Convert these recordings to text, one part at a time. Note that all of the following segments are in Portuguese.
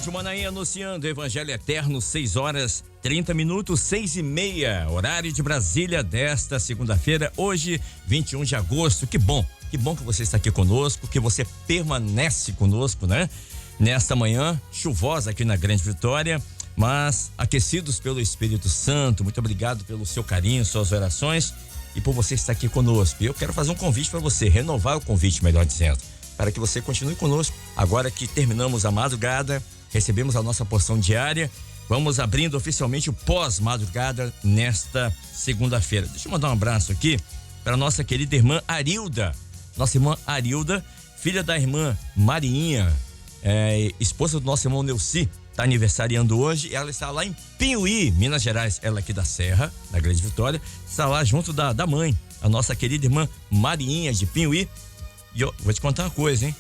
Rádio Manaim anunciando Evangelho Eterno, 6h30, 6h30, horário de Brasília desta segunda-feira, hoje, 21 de agosto. Que bom que você está aqui conosco, que você permanece conosco, né? Nesta manhã chuvosa aqui na Grande Vitória, mas aquecidos pelo Espírito Santo. Muito obrigado pelo seu carinho, suas orações e por você estar aqui conosco. Eu quero fazer um convite para você, renovar o convite, melhor dizendo, para que você continue conosco. Agora que terminamos a madrugada, recebemos a nossa porção diária, vamos abrindo oficialmente o pós-madrugada nesta segunda-feira. Deixa eu mandar um abraço aqui para nossa querida irmã Arilda. Nossa irmã Arilda, filha da irmã Marinha, esposa do nosso irmão Neuci, está aniversariando hoje. Ela está lá em Pinhuí, Minas Gerais. Ela aqui da Serra, da Grande Vitória, está lá junto da mãe, a nossa querida irmã Marinha de Pinhuí. E eu vou te contar uma coisa, hein?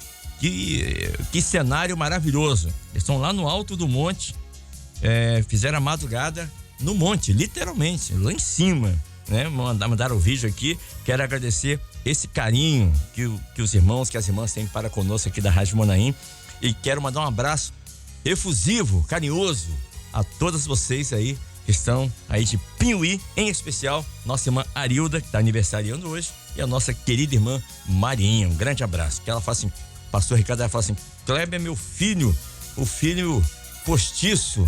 Que cenário maravilhoso. Eles estão lá no alto do monte, fizeram a madrugada no monte, literalmente, lá em cima, né? Mandaram o vídeo aqui. Quero agradecer esse carinho que os irmãos, que as irmãs têm para conosco aqui da Rádio Manaim. E quero mandar um abraço efusivo, carinhoso a todas vocês aí que estão aí de Pinhuí, em especial nossa irmã Arilda, que está aniversariando hoje, e a nossa querida irmã Marinha. Um grande abraço. Que ela fala assim, pastor Ricardo, ela fala assim: Kleber é meu filho, o filho postiço,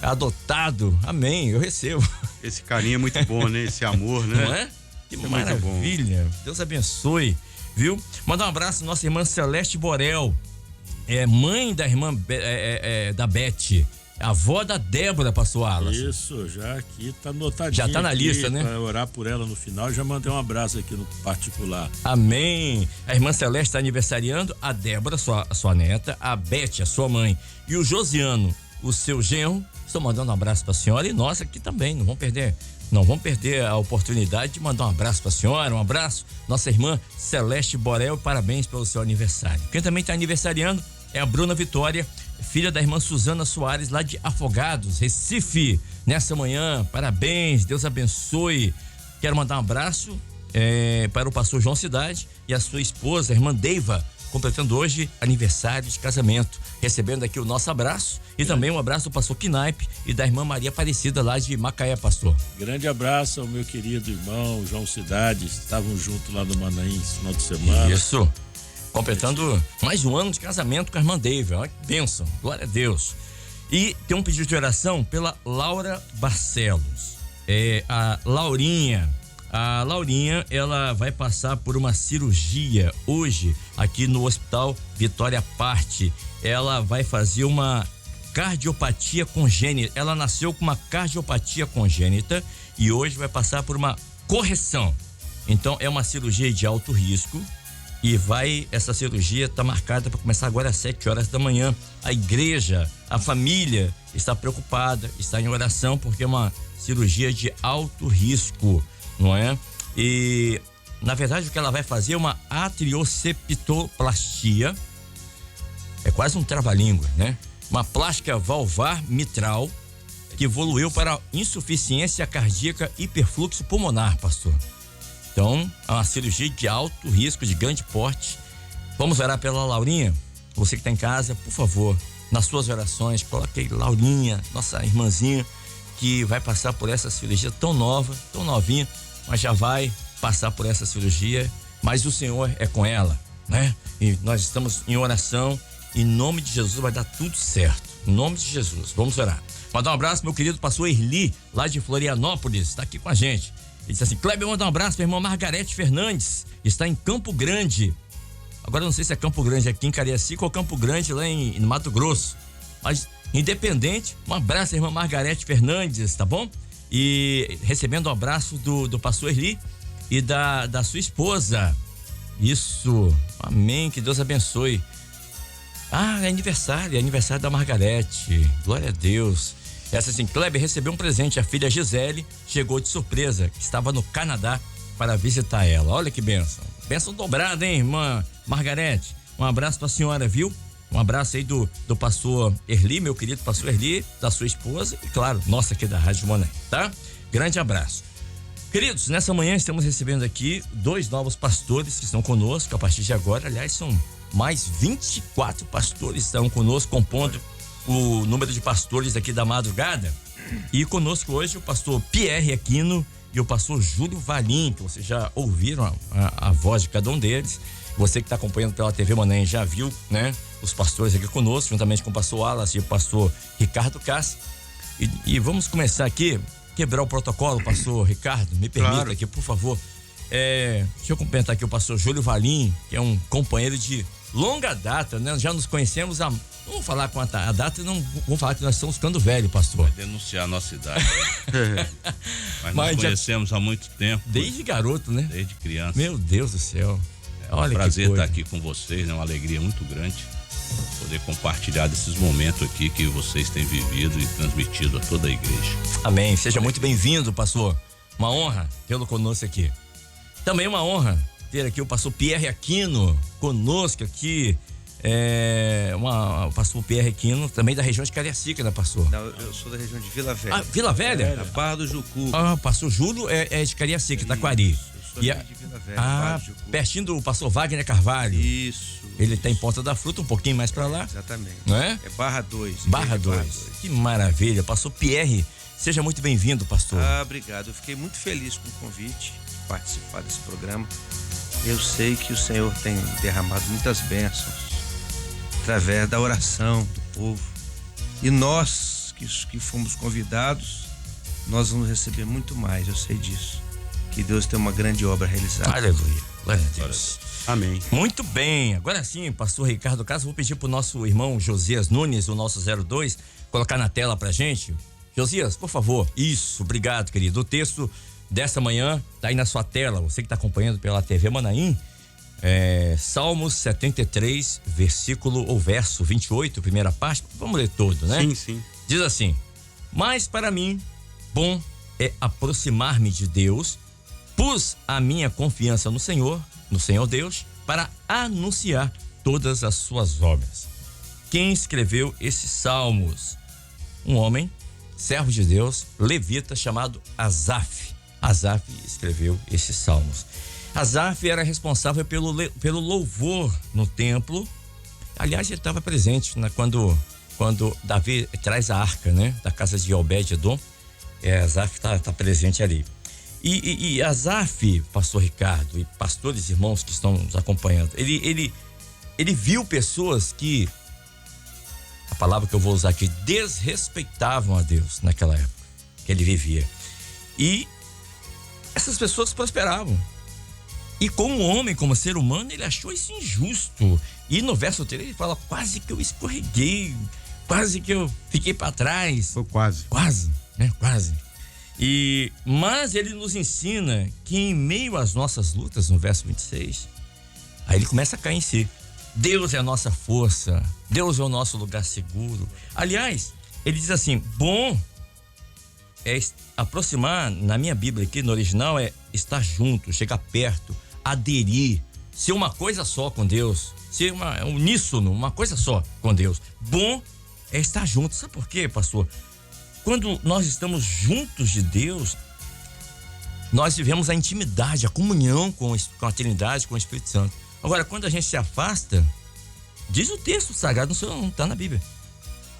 adotado. Amém, eu recebo. Esse carinho é muito bom, né? Esse amor, né? Não é? Que maravilha. Deus abençoe, viu? Mandar um abraço à nossa irmã Celeste Borel, mãe da irmã da Beth, avó da Débora, pastor Alas. Isso, já aqui tá anotadinho. Já tá na lista, né? Para orar por ela no final, já mandei um abraço aqui no particular. Amém. A irmã Celeste está aniversariando, a Débora, sua neta, a Beth, a sua mãe, e o Josiano, o seu genro. Estou mandando um abraço para a senhora e nós aqui também, não vamos perder a oportunidade de mandar um abraço para a senhora, um abraço, nossa irmã Celeste Borel, parabéns pelo seu aniversário. Quem também está aniversariando é a Bruna Vitória, filha da irmã Suzana Soares, lá de Afogados, Recife, nessa manhã. Parabéns, Deus abençoe. Quero mandar um abraço para o pastor João Cidade e a sua esposa, a irmã Deiva, completando hoje aniversário de casamento. Recebendo aqui o nosso abraço e também um abraço do pastor Quinaipe e da irmã Maria Aparecida, lá de Macaé, pastor. Grande abraço ao meu querido irmão João Cidade, estavam juntos lá no Manaim esse final de semana. Isso. Completando mais um ano de casamento com a irmã Deiva. Olha que bênção, glória a Deus. E tem um pedido de oração pela Laura Barcelos. A Laurinha, ela vai passar por uma cirurgia hoje aqui no Hospital Vitória Parte. Ela vai fazer uma cardiopatia congênita. Ela nasceu com uma cardiopatia congênita e hoje vai passar por uma correção. Então é uma cirurgia de alto risco. E essa cirurgia está marcada para começar agora às 7h da manhã. A igreja, a família está preocupada, está em oração, porque é uma cirurgia de alto risco, não é? E, na verdade, o que ela vai fazer é uma atrioceptoplastia. É quase um trava-língua, né? Uma plástica valvar mitral que evoluiu para insuficiência cardíaca e hiperfluxo pulmonar, pastor. Então, é uma cirurgia de alto risco, de grande porte. Vamos orar pela Laurinha? Você que está em casa, por favor, nas suas orações, coloque aí Laurinha, nossa irmãzinha, que vai passar por essa cirurgia tão nova, tão novinha, mas já vai passar por essa cirurgia, mas o Senhor é com ela, né? E nós estamos em oração, em nome de Jesus vai dar tudo certo, em nome de Jesus. Vamos orar. Mandar um abraço, meu querido pastor Erli, lá de Florianópolis, está aqui com a gente. Ele disse assim: Kleber, manda um abraço para a irmã Margarete Fernandes, está em Campo Grande. Agora eu não sei se é Campo Grande aqui em Cariacica ou Campo Grande lá em Mato Grosso, mas independente, um abraço à irmã Margarete Fernandes, tá bom? E recebendo um abraço do pastor Erli e da sua esposa. Isso, amém, que Deus abençoe. É aniversário da Margarete, glória a Deus. Essa assim, Kleber recebeu um presente, a filha Gisele chegou de surpresa, estava no Canadá para visitar ela. Olha que bênção. Bênção dobrada, hein, irmã Margarete? Um abraço para a senhora, viu? Um abraço aí do pastor Erli, meu querido pastor Erli, da sua esposa e, claro, nossa aqui da Rádio Manaim, tá? Grande abraço. Queridos, nessa manhã estamos recebendo aqui 2 novos pastores que estão conosco a partir de agora. Aliás, são mais 24 pastores que estão conosco, compondo o número de pastores aqui da madrugada. E conosco hoje o pastor Pierre Aquino e o pastor Júlio Valim, que vocês já ouviram a voz de cada um deles. Você que está acompanhando pela TV Manaim já viu, né? Os pastores aqui conosco, juntamente com o pastor Wallace e o pastor Ricardo Cassi. E vamos começar aqui, quebrar o protocolo, pastor Ricardo, me permita Claro. aqui, por favor. Deixa eu cumprimentar aqui o pastor Júlio Valim, que é um companheiro de longa data, né? Já nos conhecemos há... Não vamos falar com a data, não vamos falar que nós estamos ficando velho, pastor. Denunciar a nossa idade. Mas Mas nós já- conhecemos há muito tempo. Desde garoto, né? Desde criança. Meu Deus do céu. Olha que Prazer coisa. estar aqui com vocês, é uma alegria muito grande poder compartilhar desses momentos aqui que vocês têm vivido e transmitido a toda a igreja. Amém. Seja muito bem-vindo, pastor. Uma honra tê-lo conosco aqui. Também uma honra ter aqui o pastor Pierre Aquino conosco aqui. O pastor Pierre Aquino, também da região de Cariacica, né, pastor? Não, eu sou da região de Vila Velha. Ah, Vila Velha? Na Barra do Jucu. Ah, pastor Júlio é de Cariacica, Taquari. Eu sou E de Vila Velha, Barra do Jucu. pertinho do pastor Wagner Carvalho. Isso. Ele tá em Ponta da Fruta, um pouquinho mais pra lá, Exatamente. não é? É Barra 2. Barra 2. Que maravilha. Pastor Pierre, seja muito bem-vindo, pastor. Obrigado. Eu fiquei muito feliz com o convite de participar desse programa. Eu sei que o Senhor tem derramado muitas bênçãos através da oração do povo. E nós que fomos convidados, nós vamos receber muito mais, eu sei disso. Que Deus tem uma grande obra realizada. Aleluia. Glória a Deus. Amém. Muito bem. Agora sim, pastor Ricardo Cassi, vou pedir pro nosso irmão Josias Nunes, o nosso 02, colocar na tela pra gente. Josias, por favor. Isso, obrigado, querido. O texto dessa manhã tá aí na sua tela. Você que tá acompanhando pela TV Manaim. Salmos 73, versículo ou verso 28, primeira parte. Vamos ler todo, né? Sim. Diz assim: mas para mim, bom é aproximar-me de Deus, pus a minha confiança no Senhor Deus, para anunciar todas as suas obras. Quem escreveu esses salmos? Um homem, servo de Deus, levita, chamado Asaf. Asaf escreveu esses salmos. Asaf era responsável pelo louvor no templo. Aliás, ele estava presente quando Davi traz a arca, né, da casa de Obed-edom. Asaf tá presente ali. E Asaf, pastor Ricardo, e pastores irmãos que estão nos acompanhando, ele viu pessoas que, a palavra que eu vou usar aqui, desrespeitavam a Deus naquela época que ele vivia. E essas pessoas prosperavam. E como homem, como ser humano, ele achou isso injusto. E no verso 3 ele fala: quase que eu escorreguei, quase que eu fiquei para trás. Foi quase. Quase, né? Quase. Mas ele nos ensina que em meio às nossas lutas, no verso 26, aí ele começa a cair em si. Deus é a nossa força, Deus é o nosso lugar seguro. Aliás, ele diz assim: bom é aproximar, na minha Bíblia aqui, no original, é estar junto, chegar perto, aderir, ser uma coisa só com Deus, ser uníssono, uma coisa só com Deus. Bom é estar junto. Sabe por quê, pastor? Quando nós estamos juntos de Deus, nós vivemos a intimidade, a comunhão com a Trindade, com o Espírito Santo. Agora, quando a gente se afasta, diz o texto sagrado, não está na Bíblia.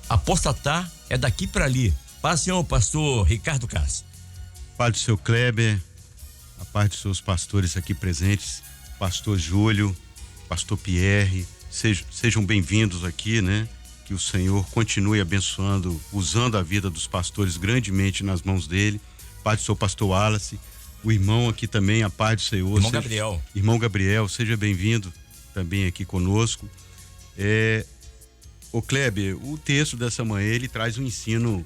Apostatar é daqui para ali. Paz, Senhor, pastor Ricardo Cassi. Pai do seu Kleber, a paz dos seus pastores aqui presentes, pastor Júlio, pastor Pierre, sejam bem-vindos aqui, né? Que o Senhor continue abençoando, usando a vida dos pastores grandemente nas mãos dele. Pai do seu pastor Wallace, o irmão aqui também, a paz do Senhor. Irmão Gabriel. Irmão Gabriel, seja bem-vindo também aqui conosco. Ô Kleber, o texto dessa manhã, ele traz um ensino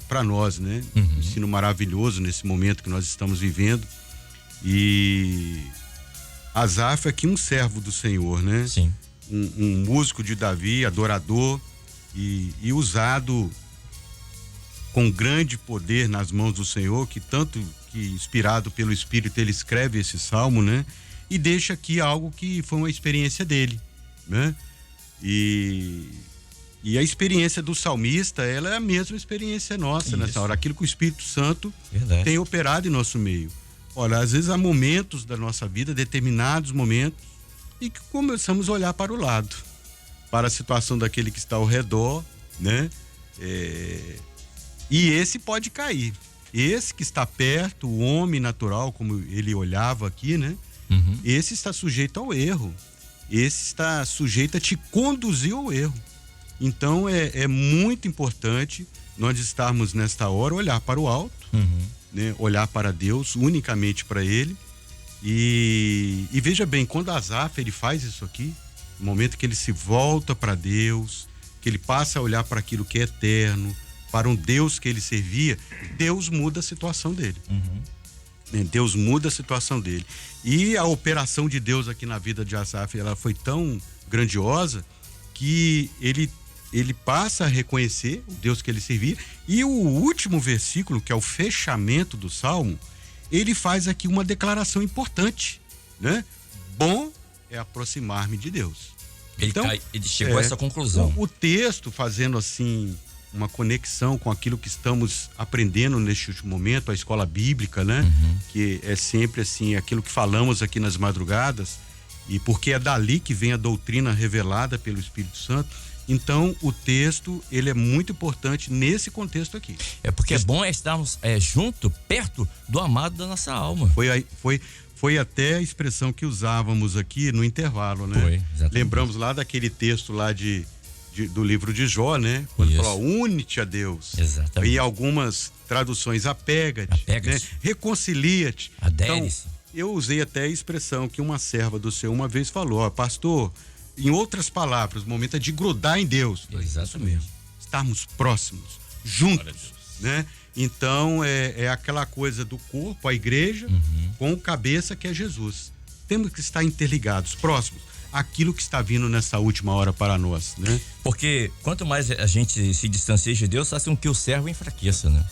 para nós, né? Um ensino maravilhoso nesse momento que nós estamos vivendo. E Asaf aqui, um servo do Senhor, né? Sim. Um músico de Davi, adorador e usado com grande poder nas mãos do Senhor, que inspirado pelo Espírito ele escreve esse salmo, né? E deixa aqui algo que foi uma experiência dele, né? E a experiência do salmista, ela é a mesma experiência nossa nessa hora, aquilo que o Espírito Santo tem operado em nosso meio. Olha, às vezes há momentos da nossa vida, determinados momentos, e que começamos a olhar para o lado, para a situação daquele que está ao redor, né? E esse pode cair. Esse que está perto, o homem natural, como ele olhava aqui, né? Esse está sujeito ao erro. Esse está sujeito a te conduzir ao erro. Então é muito importante nós estarmos nesta hora, olhar para o alto, né? Olhar para Deus, unicamente para Ele. E veja bem, quando Asaf ele faz isso aqui, no momento que ele se volta para Deus, que ele passa a olhar para aquilo que é eterno, para um Deus que ele servia, Deus muda a situação dele. Deus muda a situação dele. E a operação de Deus aqui na vida de Asaf, ela foi tão grandiosa que ele passa a reconhecer o Deus que ele servia. E o último versículo, que é o fechamento do Salmo, ele faz aqui uma declaração importante, né? Bom é aproximar-me de Deus. Ele chegou a essa conclusão. O texto fazendo assim uma conexão com aquilo que estamos aprendendo neste último momento, a escola bíblica, né? Que é sempre assim, aquilo que falamos aqui nas madrugadas, e porque é dali que vem a doutrina revelada pelo Espírito Santo. Então, o texto, ele é muito importante nesse contexto aqui. É porque é bom estarmos junto, perto do amado da nossa alma. Foi até a expressão que usávamos aqui no intervalo, né? Foi, exatamente. Lembramos lá daquele texto lá do livro de Jó, né? Quando falou, une-te a Deus. Exatamente. E algumas traduções, apega-te, né? Reconcilia-te. Adere-se. Então, eu usei até a expressão que uma serva do Senhor uma vez falou, pastor, em outras palavras, o momento é de grudar em Deus. Exatamente. Estarmos próximos, juntos, né? Então, é aquela coisa do corpo, a igreja, com o cabeça que é Jesus. Temos que estar interligados, próximos, aquilo que está vindo nessa última hora para nós, né? Porque quanto mais a gente se distancia de Deus, faz com que o servo enfraqueça, né?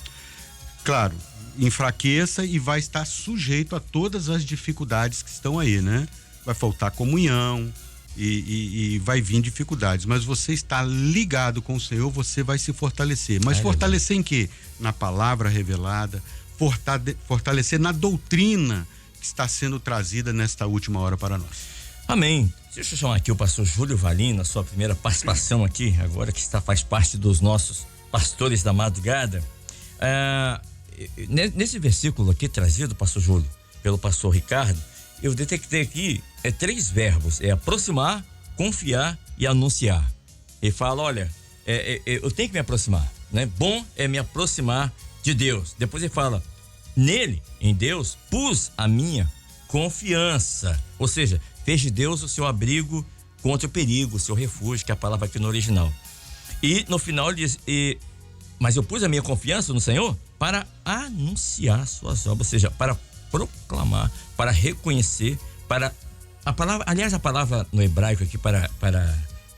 Claro, enfraqueça e vai estar sujeito a todas as dificuldades que estão aí, né? Vai faltar comunhão e vai vir dificuldades, mas você está ligado com o Senhor, você vai se fortalecer. Mas fortalecer em quê? Na palavra revelada, fortalecer na doutrina que está sendo trazida nesta última hora para nós. Amém. Deixa eu chamar aqui o pastor Júlio Valim, na sua primeira participação aqui, agora que faz parte dos nossos pastores da madrugada. Nesse versículo aqui trazido, pastor Júlio, pelo pastor Ricardo, eu detectei aqui 3 verbos, aproximar, confiar e anunciar. Ele fala, olha, eu tenho que me aproximar, né? Bom é me aproximar de Deus. Depois ele fala, nele, em Deus, pus a minha confiança. Ou seja, fez de Deus o seu abrigo contra o perigo, o seu refúgio, que é a palavra aqui no original. E no final ele diz, mas eu pus a minha confiança no Senhor para anunciar suas obras, ou seja, para proclamar, para reconhecer, para a palavra no hebraico aqui para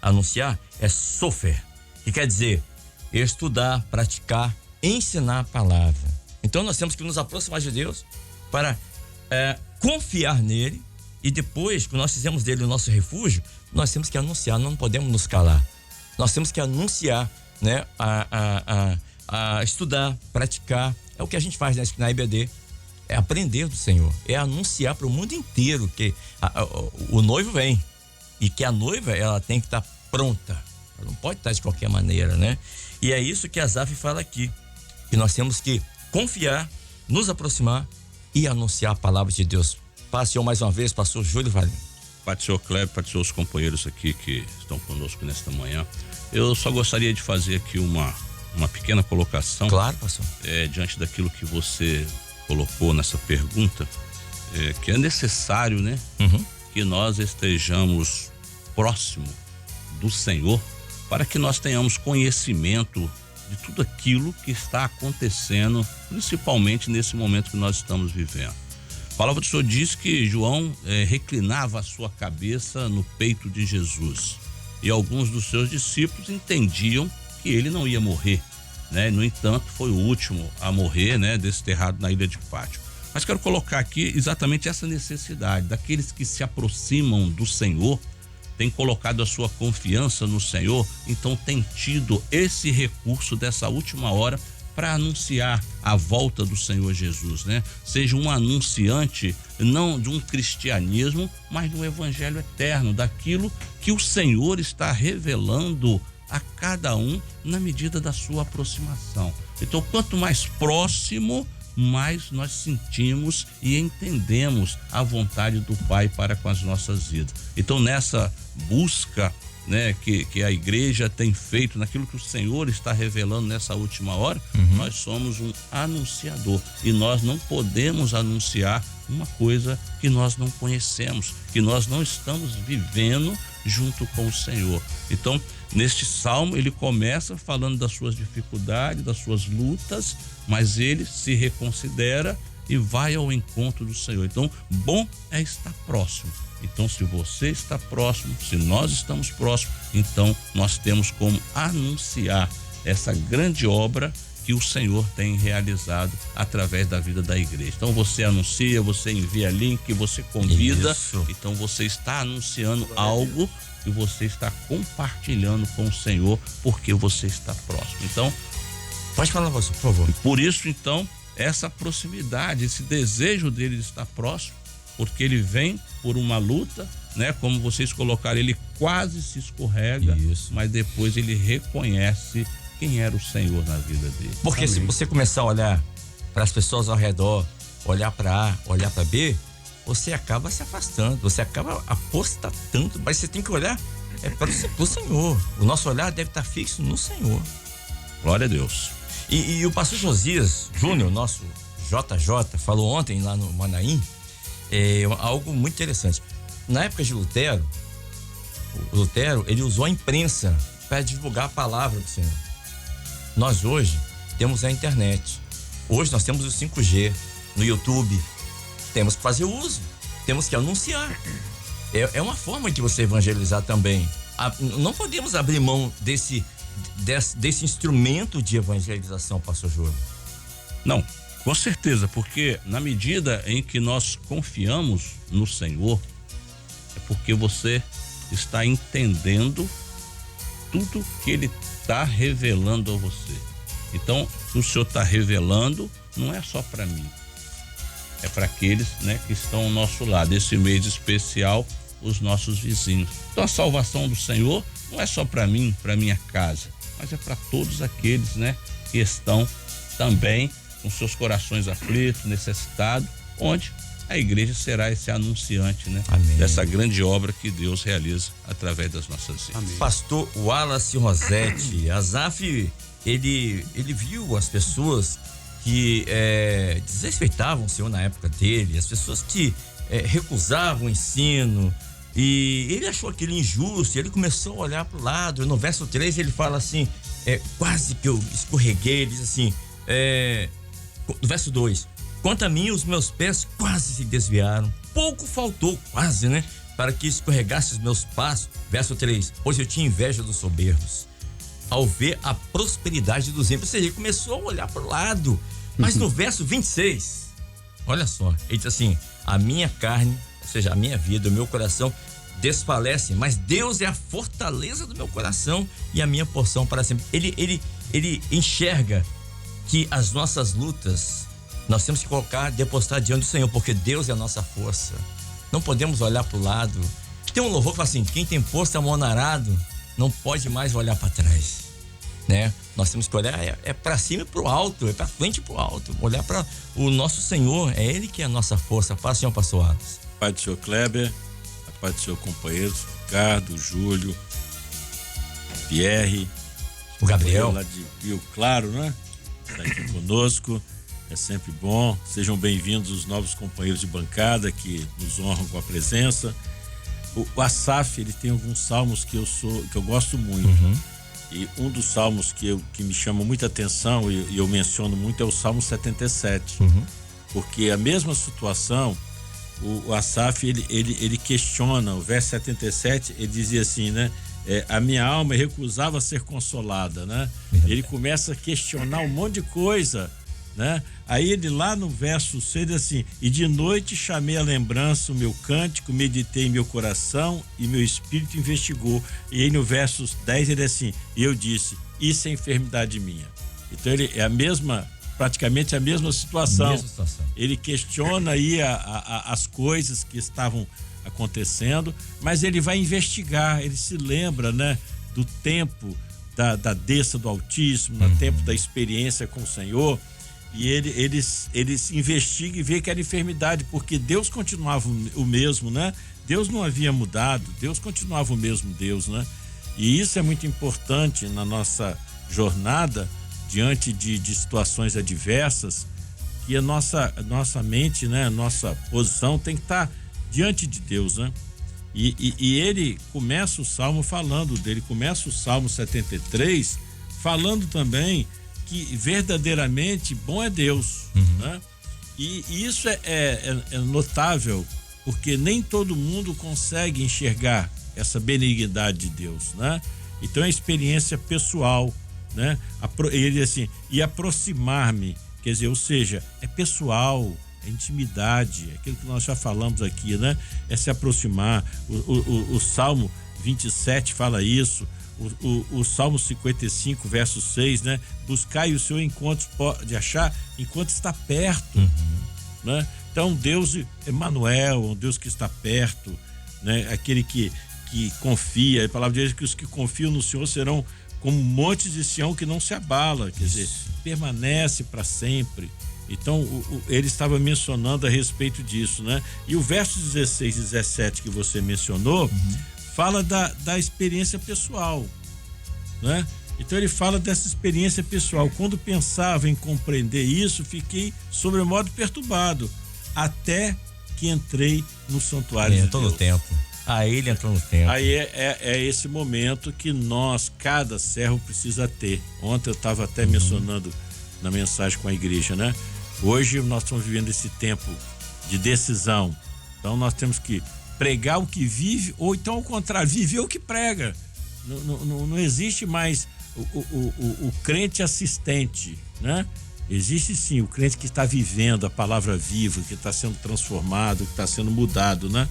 anunciar é sofer, que quer dizer estudar, praticar, ensinar a palavra. Então nós temos que nos aproximar de Deus para confiar nele, e depois que nós fizemos dele o nosso refúgio, nós temos que anunciar, não podemos nos calar. Nós temos que anunciar, né? A estudar, praticar. É o que a gente faz na IBD. É aprender do Senhor, é anunciar para o mundo inteiro que o noivo vem e que a noiva ela tem que estar pronta, ela não pode estar de qualquer maneira, né? E é isso que Asaf fala aqui, que nós temos que confiar, nos aproximar e anunciar a palavra de Deus. Paz, Senhor, mais uma vez, pastor Júlio Valim. Pai do senhor Kleber, pai dos seus companheiros aqui que estão conosco nesta manhã. Eu só gostaria de fazer aqui uma pequena colocação. Claro, pastor. Diante daquilo que você colocou nessa pergunta, que é necessário, né? Que nós estejamos próximo do Senhor para que nós tenhamos conhecimento de tudo aquilo que está acontecendo, principalmente nesse momento que nós estamos vivendo. A palavra do Senhor diz que João reclinava a sua cabeça no peito de Jesus, e alguns dos seus discípulos entendiam que ele não ia morrer, né? No entanto, foi o último a morrer, né? Desterrado na ilha de Pátimo. Mas quero colocar aqui exatamente essa necessidade daqueles que se aproximam do Senhor, têm colocado a sua confiança no Senhor, então tem tido esse recurso dessa última hora para anunciar a volta do Senhor Jesus, né? Seja um anunciante não de um cristianismo, mas do evangelho eterno, daquilo que o Senhor está revelando a cada um na medida da sua aproximação. Então, quanto mais próximo, mais nós sentimos e entendemos a vontade do Pai para com as nossas vidas. Então, nessa busca, né, que a igreja tem feito, naquilo que o Senhor está revelando nessa última hora, nós somos um anunciador e nós não podemos anunciar uma coisa que nós não conhecemos, que nós não estamos vivendo junto com o Senhor. Então, neste salmo, ele começa falando das suas dificuldades, das suas lutas, mas ele se reconsidera e vai ao encontro do Senhor. Então, bom é estar próximo. Então, se você está próximo, se nós estamos próximos, então nós temos como anunciar essa grande obra que o Senhor tem realizado através da vida da igreja. Então, você anuncia, você envia link, você convida. Isso. Então, você está anunciando algo que você está compartilhando com o Senhor, porque você está próximo. Então, pode falar, você, por favor. Por isso, então, essa proximidade, esse desejo dele de estar próximo, porque ele vem por uma luta, né? Como vocês colocaram, ele quase se escorrega, mas depois ele reconhece quem era o Senhor na vida dele. Porque se você começar a olhar para as pessoas ao redor, olhar para A, olhar para B, você acaba se afastando, você acaba apostatando, mas você tem que olhar para o Senhor. O nosso olhar deve estar fixo no Senhor. Glória a Deus. E o pastor Josias Júnior, nosso JJ, falou ontem lá no Manaim, algo muito interessante. Na época de Lutero, ele usou a imprensa para divulgar a palavra do Senhor. Nós hoje temos a internet. Hoje nós temos o 5G no YouTube. Temos que fazer uso, temos que anunciar. É uma forma de você evangelizar também. Não podemos abrir mão desse instrumento de evangelização, pastor Júlio. Não, com certeza, porque na medida em que nós confiamos no Senhor, é porque você está entendendo tudo que Ele está revelando a você. Então, o Senhor está revelando, não é só para mim, é para aqueles, né, que estão ao nosso lado. Esse mês especial, os nossos vizinhos. Então, a salvação do Senhor não é só para mim, para minha casa, mas é para todos aqueles, né, que estão também com seus corações aflitos, necessitados, onde a igreja será esse anunciante, né? Amém. Dessa grande obra que Deus realiza através das nossas vidas. Amém. Pastor Wallace Rossetti, Asaf, ele viu as pessoas que desrespeitavam o Senhor na época dele, as pessoas que recusavam o ensino, e ele achou aquilo injusto, e ele começou a olhar para o lado. No verso 3 ele fala assim, quase que eu escorreguei, ele diz assim, no verso 2, quanto a mim, os meus pés quase se desviaram, pouco faltou, quase, né, para que escorregasse os meus passos. Verso 3, pois eu tinha inveja dos soberbos, ao ver a prosperidade dos ímpios. Ou seja, ele começou a olhar para o lado. Mas no verso 26, olha só, ele diz assim, a minha carne, ou seja, a minha vida, o meu coração desfalece, mas Deus é a fortaleza do meu coração e a minha porção para sempre. Ele enxerga que as nossas lutas nós temos que depositar diante do Senhor, porque Deus é a nossa força. Não podemos olhar para o lado. Tem um louvor que fala assim, quem tem posto a mão no arado não pode mais olhar para trás, né? Nós temos que olhar para cima e para o alto, para frente e para o alto, olhar para o nosso Senhor, é Ele que é a nossa força. Paz, Senhor, pastor Atos. Pai do senhor Kleber, a paz do seu companheiro Ricardo, Júlio, Pierre, o Gabriel lá de Rio Claro, né? Está aqui conosco, é sempre bom. Sejam bem-vindos os novos companheiros de bancada que nos honram com a presença. O Asaf, ele tem alguns salmos que eu gosto muito. E um dos salmos que me chama muita atenção e eu menciono muito é o Salmo 77. Porque a mesma situação, o Asaf, ele questiona, o verso 77, ele dizia assim, né? A minha alma recusava ser consolada, né? Ele começa a questionar um monte de coisa, né? Aí ele lá no verso 6 diz assim, e de noite chamei a lembrança o meu cântico, meditei em meu coração e meu espírito investigou. E aí no verso 10 ele diz assim, e eu disse, isso é enfermidade minha. Então ele é praticamente a mesma situação. Ele questiona aí as coisas que estavam acontecendo, mas ele vai investigar, ele se lembra, né, do tempo da desça do Altíssimo, no tempo da experiência com o Senhor, e eles investigam e vê que era enfermidade, porque Deus continuava o mesmo, né? Deus não havia mudado, Deus continuava o mesmo Deus, né? E isso é muito importante na nossa jornada, diante de situações adversas, que a nossa mente, né? A nossa posição tem que estar diante de Deus, né? E ele começa o Salmo falando dele, começa o Salmo 73 falando também que verdadeiramente bom é Deus, né? E isso é notável, porque nem todo mundo consegue enxergar essa benignidade de Deus, né? Então é experiência pessoal, né? Ele assim, e aproximar-me, quer dizer, ou seja, é pessoal, é intimidade, é aquilo que nós já falamos aqui, né? É se aproximar. O Salmo 27 fala isso, o Salmo 55, verso 6, né? Buscai o Senhor enquanto pode achar, enquanto está perto, né? Então Deus, Emanuel, um Deus que está perto, né? Aquele que confia, a palavra diz que os que confiam no Senhor serão como montes de Sião que não se abala, quer dizer, permanece para sempre. Então, ele estava mencionando a respeito disso, né? E o verso 16 e 17 que você mencionou, fala da experiência pessoal, né? Então, ele fala dessa experiência pessoal. Quando pensava em compreender isso, fiquei sobremodo perturbado, até que entrei no santuário de Deus. Entrou no templo. Aí ele entrou no templo. Aí é esse momento que cada servo precisa ter. Ontem eu estava até mencionando na mensagem com a igreja, né? Hoje nós estamos vivendo esse tempo de decisão. Então nós temos que pregar o que vive, ou então ao contrário, viver o que prega. Não existe mais o crente assistente, né? Existe sim o crente que está vivendo a palavra viva, que está sendo transformado, que está sendo mudado, né?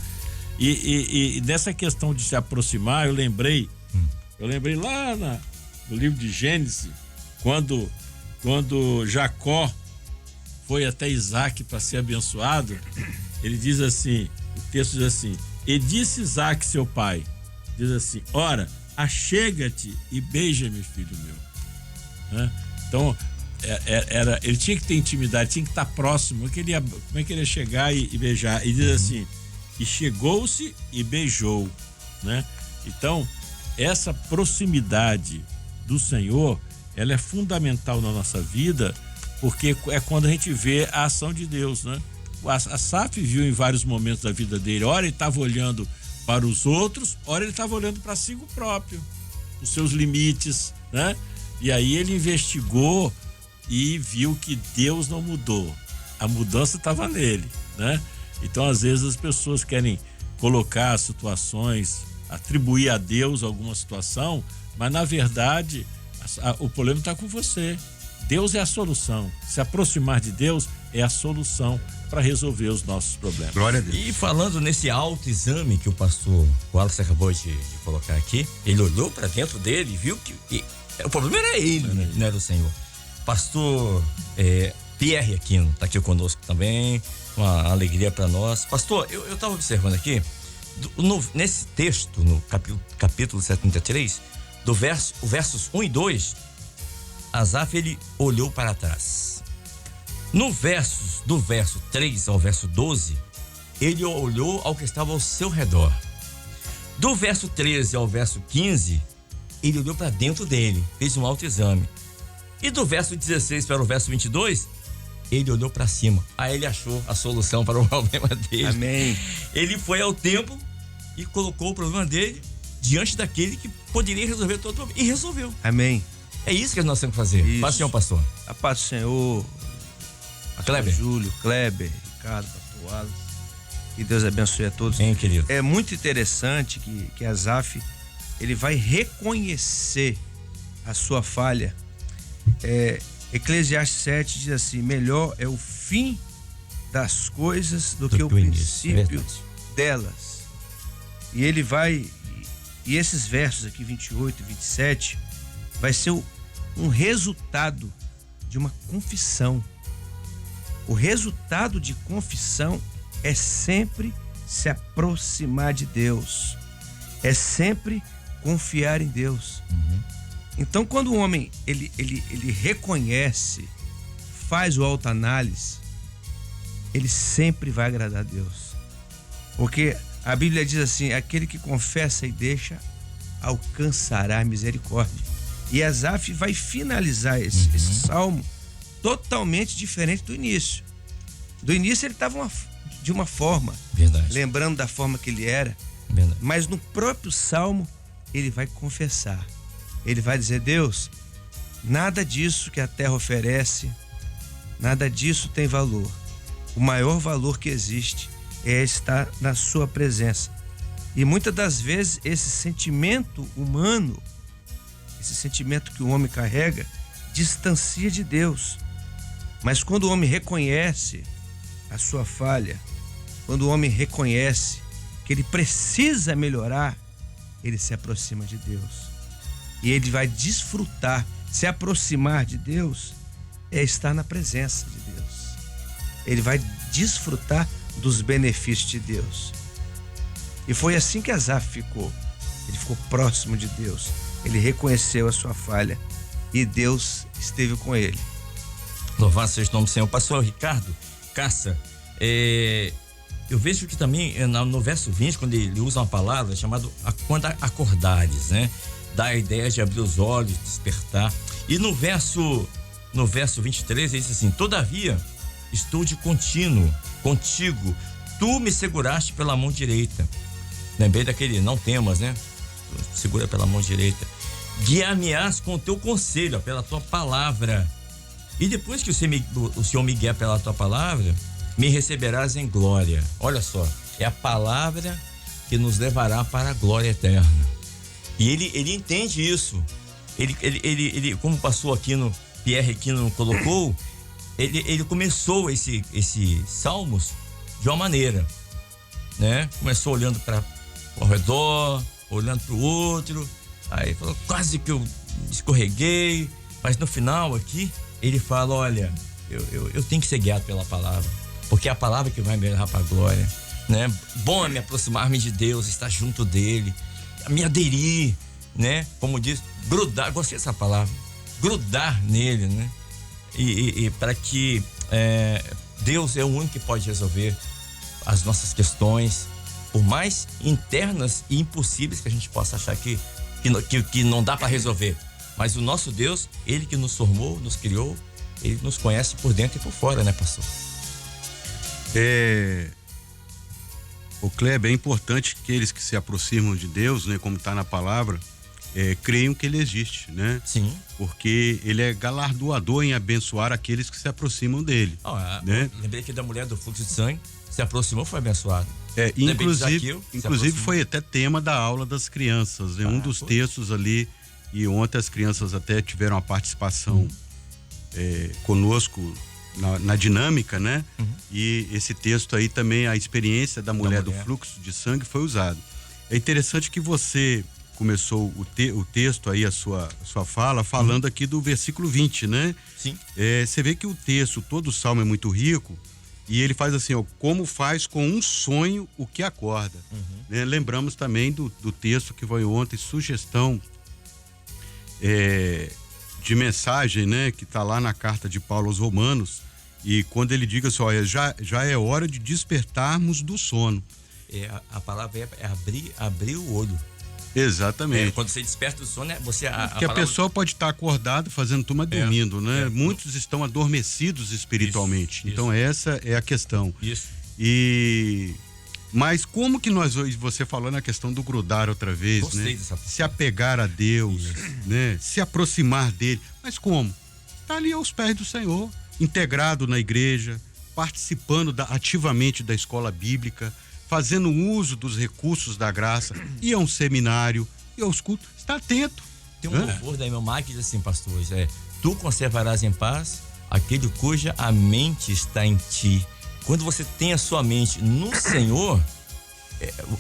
E nessa questão de se aproximar, eu lembrei lá no livro de Gênesis, quando Jacó foi até Isaac para ser abençoado, ele diz assim, o texto diz assim: e disse Isaac, seu pai, diz assim: ora, achega-te e beija-me, filho meu, né? Então ele tinha que ter intimidade, tinha que estar próximo. Como é que ele ia chegar e beijar? E diz assim: e chegou-se e beijou, né? Então essa proximidade do Senhor, ela é fundamental na nossa vida, porque é quando a gente vê a ação de Deus, né? A Asaf viu em vários momentos da vida dele, ora ele estava olhando para os outros, ora ele estava olhando para si próprio, os seus limites, né? E aí ele investigou e viu que Deus não mudou, a mudança estava nele, né? Então às vezes as pessoas querem colocar situações, atribuir a Deus alguma situação, mas na verdade o problema está com você. Deus é a solução. Se aproximar de Deus é a solução para resolver os nossos problemas. Glória a Deus. E falando nesse autoexame que o pastor Wallace acabou de colocar aqui, ele olhou para dentro dele e viu que o problema era ele, não era o Senhor. Pastor Pierre Aquino está aqui conosco também, uma alegria para nós. Pastor, eu estava observando aqui, nesse texto, no capítulo 73, versos 1 e 2, Asaf, ele olhou para trás. Do verso 3 ao verso 12, ele olhou ao que estava ao seu redor. Do verso 13 ao verso 15, ele olhou para dentro dele, fez um autoexame. E do verso 16 para o verso 22, ele olhou para cima. Aí ele achou a solução para o problema dele. Amém. Ele foi ao templo e colocou o problema dele diante daquele que poderia resolver todo o problema. E resolveu. Amém. É isso que nós temos que fazer. Isso. Paz do Senhor, pastor. A paz do Senhor. Kleber. Júlio, Kleber, Ricardo, pastor Wallace. Que Deus abençoe a todos. Hein, querido? É muito interessante que Asaf, ele vai reconhecer a sua falha. Eclesiastes 7 diz assim: melhor é o fim das coisas do que o princípio delas. E ele vai, e esses versos aqui, 28 e 27, vai ser um resultado de uma confissão. O resultado de confissão é sempre se aproximar de Deus, é sempre confiar em Deus. Então, quando o homem ele reconhece, faz o autoanálise, ele sempre vai agradar a Deus. Porque a Bíblia diz assim: aquele que confessa e deixa, alcançará misericórdia. E Asaf vai finalizar esse salmo totalmente diferente do início. Do início ele estava de uma forma, Verdade. lembrando da forma que ele era. Verdade. Mas no próprio salmo ele vai confessar. Ele vai dizer: Deus, nada disso que a terra oferece, nada disso tem valor. O maior valor que existe é estar na sua presença. E muitas das vezes esse sentimento humano, esse sentimento que o homem carrega, distancia de Deus. Mas quando o homem reconhece a sua falha, quando o homem reconhece que ele precisa melhorar, ele se aproxima de Deus. E ele vai desfrutar. Se aproximar de Deus é estar na presença de Deus. Ele vai desfrutar dos benefícios de Deus. E foi assim que Asaf ficou. Ele ficou próximo de Deus. Ele reconheceu a sua falha e Deus esteve com ele. Louvado seja o nome do Senhor. Pastor Ricardo Cassa, eu vejo que também no verso 20, quando ele usa uma palavra chamada quando acordares, né? Dá a ideia de abrir os olhos, despertar. E no verso 23 ele diz assim: todavia estou de contínuo contigo, tu me seguraste pela mão direita. Lembrei daquele não temas, né? Tu segura pela mão direita. Guiar-me-ás com o teu conselho, pela tua palavra. E depois que o Senhor me guiar pela tua palavra, me receberás em glória. Olha só, é a palavra que nos levará para a glória eterna. E ele entende isso. Ele como passou aqui no Pierre Aquino colocou, ele começou esse salmos de uma maneira, né? Começou olhando para o redor, olhando para o outro, aí falou: quase que eu escorreguei, mas no final aqui ele fala: olha, eu tenho que ser guiado pela palavra, porque é a palavra que vai me levar para a glória, né? Bom é me aproximar-me de Deus, estar junto dele, me aderir, né? Como diz, grudar, gostei dessa palavra, grudar nele, né? E para que Deus é o único que pode resolver as nossas questões, por mais internas e impossíveis que a gente possa achar que não dá para resolver. Mas o nosso Deus, ele que nos formou, nos criou, ele nos conhece por dentro e por fora, né, pastor? O Kleber, é importante que aqueles que se aproximam de Deus, né, como está na palavra, creiam que ele existe, né? Sim. Porque ele é galardoador em abençoar aqueles que se aproximam dele. Né? Lembrei que da mulher do fluxo de sangue se aproximou, foi abençoado. Inclusive foi até tema da aula das crianças, né? Um dos textos ali, e ontem as crianças até tiveram a participação conosco na dinâmica, né? E esse texto aí também, a experiência da mulher do fluxo de sangue foi usado. É interessante que você começou o texto aí, a sua fala, falando aqui do versículo 20, né? Sim. Você vê que o texto, todo o salmo é muito rico, e ele faz assim, ó: como faz com um sonho o que acorda. Né? Lembramos também do texto que foi ontem, sugestão de mensagem, né? Que está lá na carta de Paulo aos Romanos, e quando ele diz assim: olha, já é hora de despertarmos do sono. A palavra é abrir o olho. Exatamente. Quando você desperta do sono, você... Porque a pessoa pode estar acordada fazendo turma dormindo, né? Muitos estão adormecidos espiritualmente. Então essa é a questão. Isso. Mas como que você falou na questão do grudar outra vez, gostei né? Dessa... Se apegar a Deus, né? Se aproximar dele. Mas como? Está ali aos pés do Senhor, integrado na igreja, participando ativamente da escola bíblica, fazendo uso dos recursos da graça, ir a um seminário, ir aos cultos, está atento. Tem um louvor da irmã Mike que diz assim, pastores, tu conservarás em paz aquele cuja a mente está em ti. Quando você tem a sua mente no Senhor,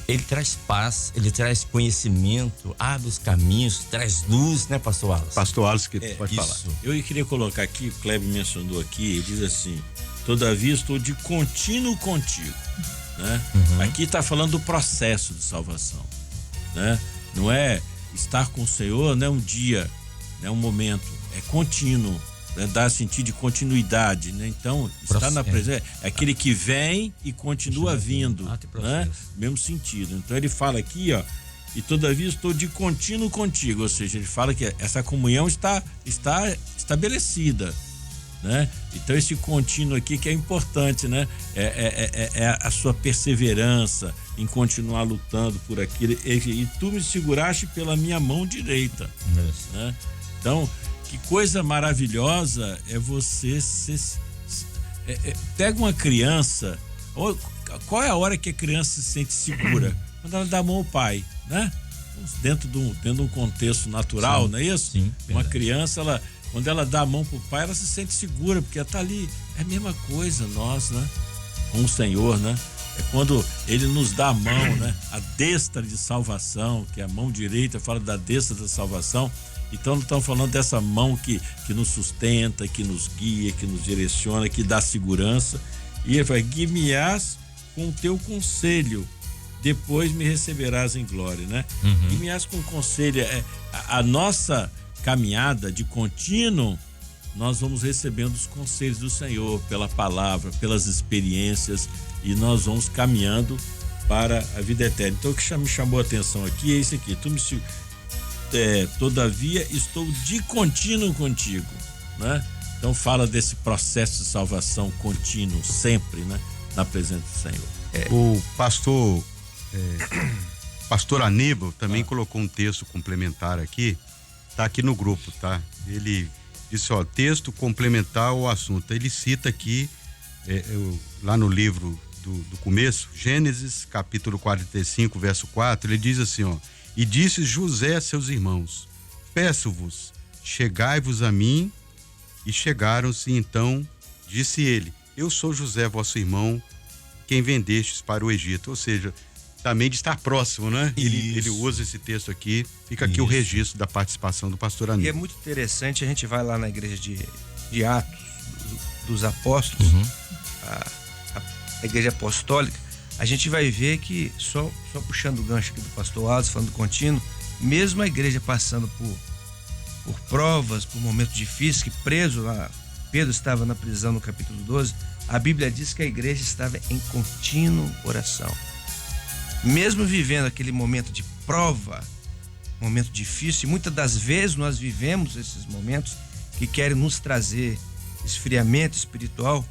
ele traz paz, ele traz conhecimento, abre os caminhos, traz luz, né, pastor Wallace? Pastor Wallace, que pode falar. Eu queria colocar aqui, o Kleber mencionou aqui, ele diz assim: todavia estou de contínuo contigo. Né? Aqui está falando do processo de salvação, né? Não é estar com o Senhor, né? Um dia né? Um momento contínuo, né? Dá sentido de continuidade, né? Então, está na presença, é aquele que vem e continua vindo, né? Mesmo sentido. Então ele fala aqui, ó, e todavia estou de contínuo contigo, ou seja, ele fala que essa comunhão está estabelecida, né? Então esse contínuo aqui que é importante, né? É a sua perseverança em continuar lutando por aquilo, e tu me seguraste pela minha mão direita, né? Então, que coisa maravilhosa é você pega uma criança, qual é a hora que a criança se sente segura? Quando ela dá a mão ao pai, né? Dentro de um contexto natural, não é isso? Sim, uma criança, quando ela dá a mão pro pai, ela se sente segura, porque ela tá ali. É a mesma coisa nós, né? Com o Senhor, né? É quando ele nos dá a mão, né? A destra de salvação, que é a mão direita, fala da destra da salvação. Então não estamos falando dessa mão que nos sustenta, que nos guia, que nos direciona, que dá segurança. E ele fala, guie-me-ás com o teu conselho, depois me receberás em glória, né? Guie-me-ás com conselho. A nossa caminhada de contínuo, nós vamos recebendo os conselhos do Senhor pela palavra, pelas experiências, e nós vamos caminhando para a vida eterna. Então o que me chamou a atenção aqui é isso aqui: todavia estou de contínuo contigo, né? Então fala desse processo de salvação contínuo, sempre, né? Na presença do Senhor. O pastor Aníbal também colocou um texto complementar aqui, tá aqui no grupo, tá? Ele disse, ó, texto complementar ao assunto. Ele cita aqui, lá no livro do começo, Gênesis, capítulo 45, verso 4, ele diz assim, ó, e disse José a seus irmãos, peço-vos, chegai-vos a mim, e chegaram-se, então, disse ele, eu sou José, vosso irmão, quem vendestes para o Egito. Ou seja, também de estar próximo, né? Ele usa esse texto aqui, fica aqui o registro da participação do pastor Aníbal. E é muito interessante, a gente vai lá na igreja de Atos dos Apóstolos, a igreja apostólica, a gente vai ver que, só puxando o gancho aqui do pastor Wallace, falando do contínuo, mesmo a igreja passando por provas, por momentos difíceis, que preso lá, Pedro estava na prisão no capítulo 12, a Bíblia diz que a igreja estava em contínua oração. Mesmo vivendo aquele momento de prova, momento difícil, e muitas das vezes nós vivemos esses momentos que querem nos trazer esfriamento espiritual,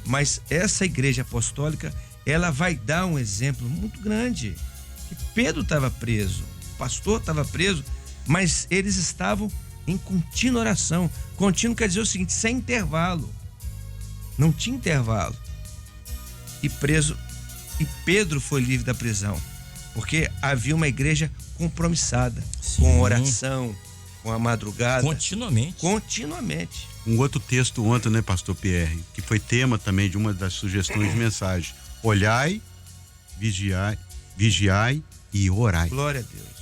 mas essa igreja apostólica, ela vai dar um exemplo muito grande, que Pedro estava preso, o pastor estava preso, mas eles estavam em contínua oração. Contínuo quer dizer o seguinte, sem intervalo, não tinha intervalo, e Pedro foi livre da prisão, porque havia uma igreja compromissada, com oração, com a madrugada. Continuamente. Um outro texto ontem, né, pastor Pierre, que foi tema também de uma das sugestões de mensagem. Olhai, vigiai e orai. Glória a Deus.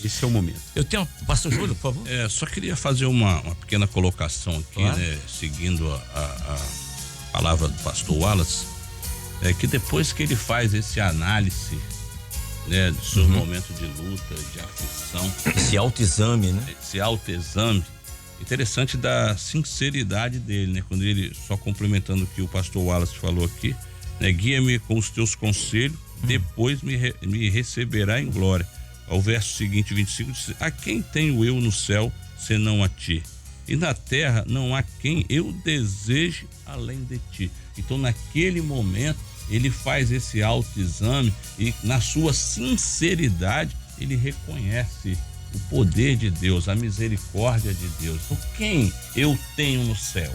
Esse é o momento. Eu tenho, pastor Júlio, por favor. Só queria fazer uma pequena colocação aqui, né, seguindo a palavra do pastor Wallace, que depois que ele faz esse análise, né, dos seus momentos de luta, de aflição, esse autoexame, né? Esse autoexame, interessante da sinceridade dele, né? Quando ele, só complementando o que o pastor Wallace falou aqui, né, guia-me com os teus conselhos, depois me receberá em glória. Ao verso seguinte, 25, diz, a quem tenho eu no céu, senão a ti? E na terra não há quem eu deseje além de ti. Então, naquele momento, ele faz esse autoexame e, na sua sinceridade, ele reconhece o poder de Deus, a misericórdia de Deus. Então, quem eu tenho no céu?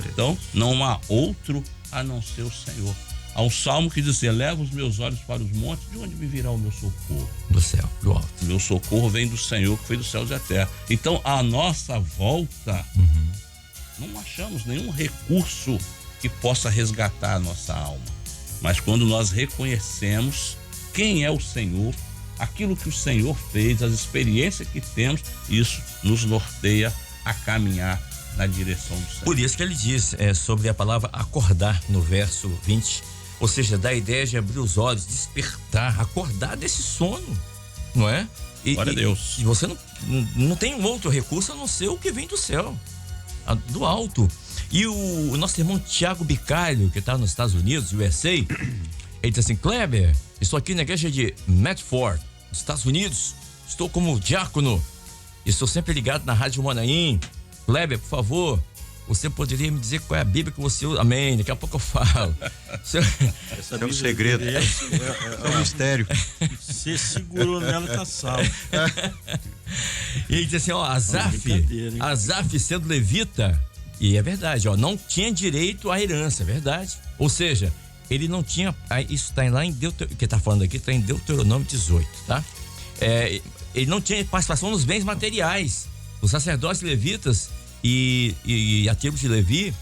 Então, não há outro a não ser o Senhor. Há um salmo que diz assim, eleva os meus olhos para os montes, de onde me virá o meu socorro? Do céu, do alto. O meu socorro vem do Senhor, que fez dos céus e da terra. Então, à nossa volta, não achamos nenhum recurso que possa resgatar a nossa alma. Mas quando nós reconhecemos quem é o Senhor, aquilo que o Senhor fez, as experiências que temos, isso nos norteia a caminhar na direção do Senhor. Por isso que ele diz sobre a palavra acordar no verso 20, ou seja, dá a ideia de abrir os olhos, despertar, acordar desse sono, não é? Glória a Deus. E você não tem um outro recurso a não ser o que vem do céu, do alto. E o nosso irmão Tiago Bicalho, que está nos Estados Unidos, USA, ele diz assim: Kleber, estou aqui na igreja de Medford, nos Estados Unidos, estou como diácono, estou sempre ligado na Rádio Manaim. Kleber, por favor, você poderia me dizer qual é a Bíblia que você usa? Amém, daqui a pouco eu falo. Esse é um segredo, é um mistério. Você segurou nela, tá salvo. E ele diz assim, ó, Asaf sendo levita, e é verdade, ó, não tinha direito à herança, é verdade. Ou seja, ele não tinha, isso tá lá em que tá falando aqui, tá em Deuteronômio 18, tá? Ele não tinha participação nos bens materiais. Os sacerdotes levitas e a tribo de Levi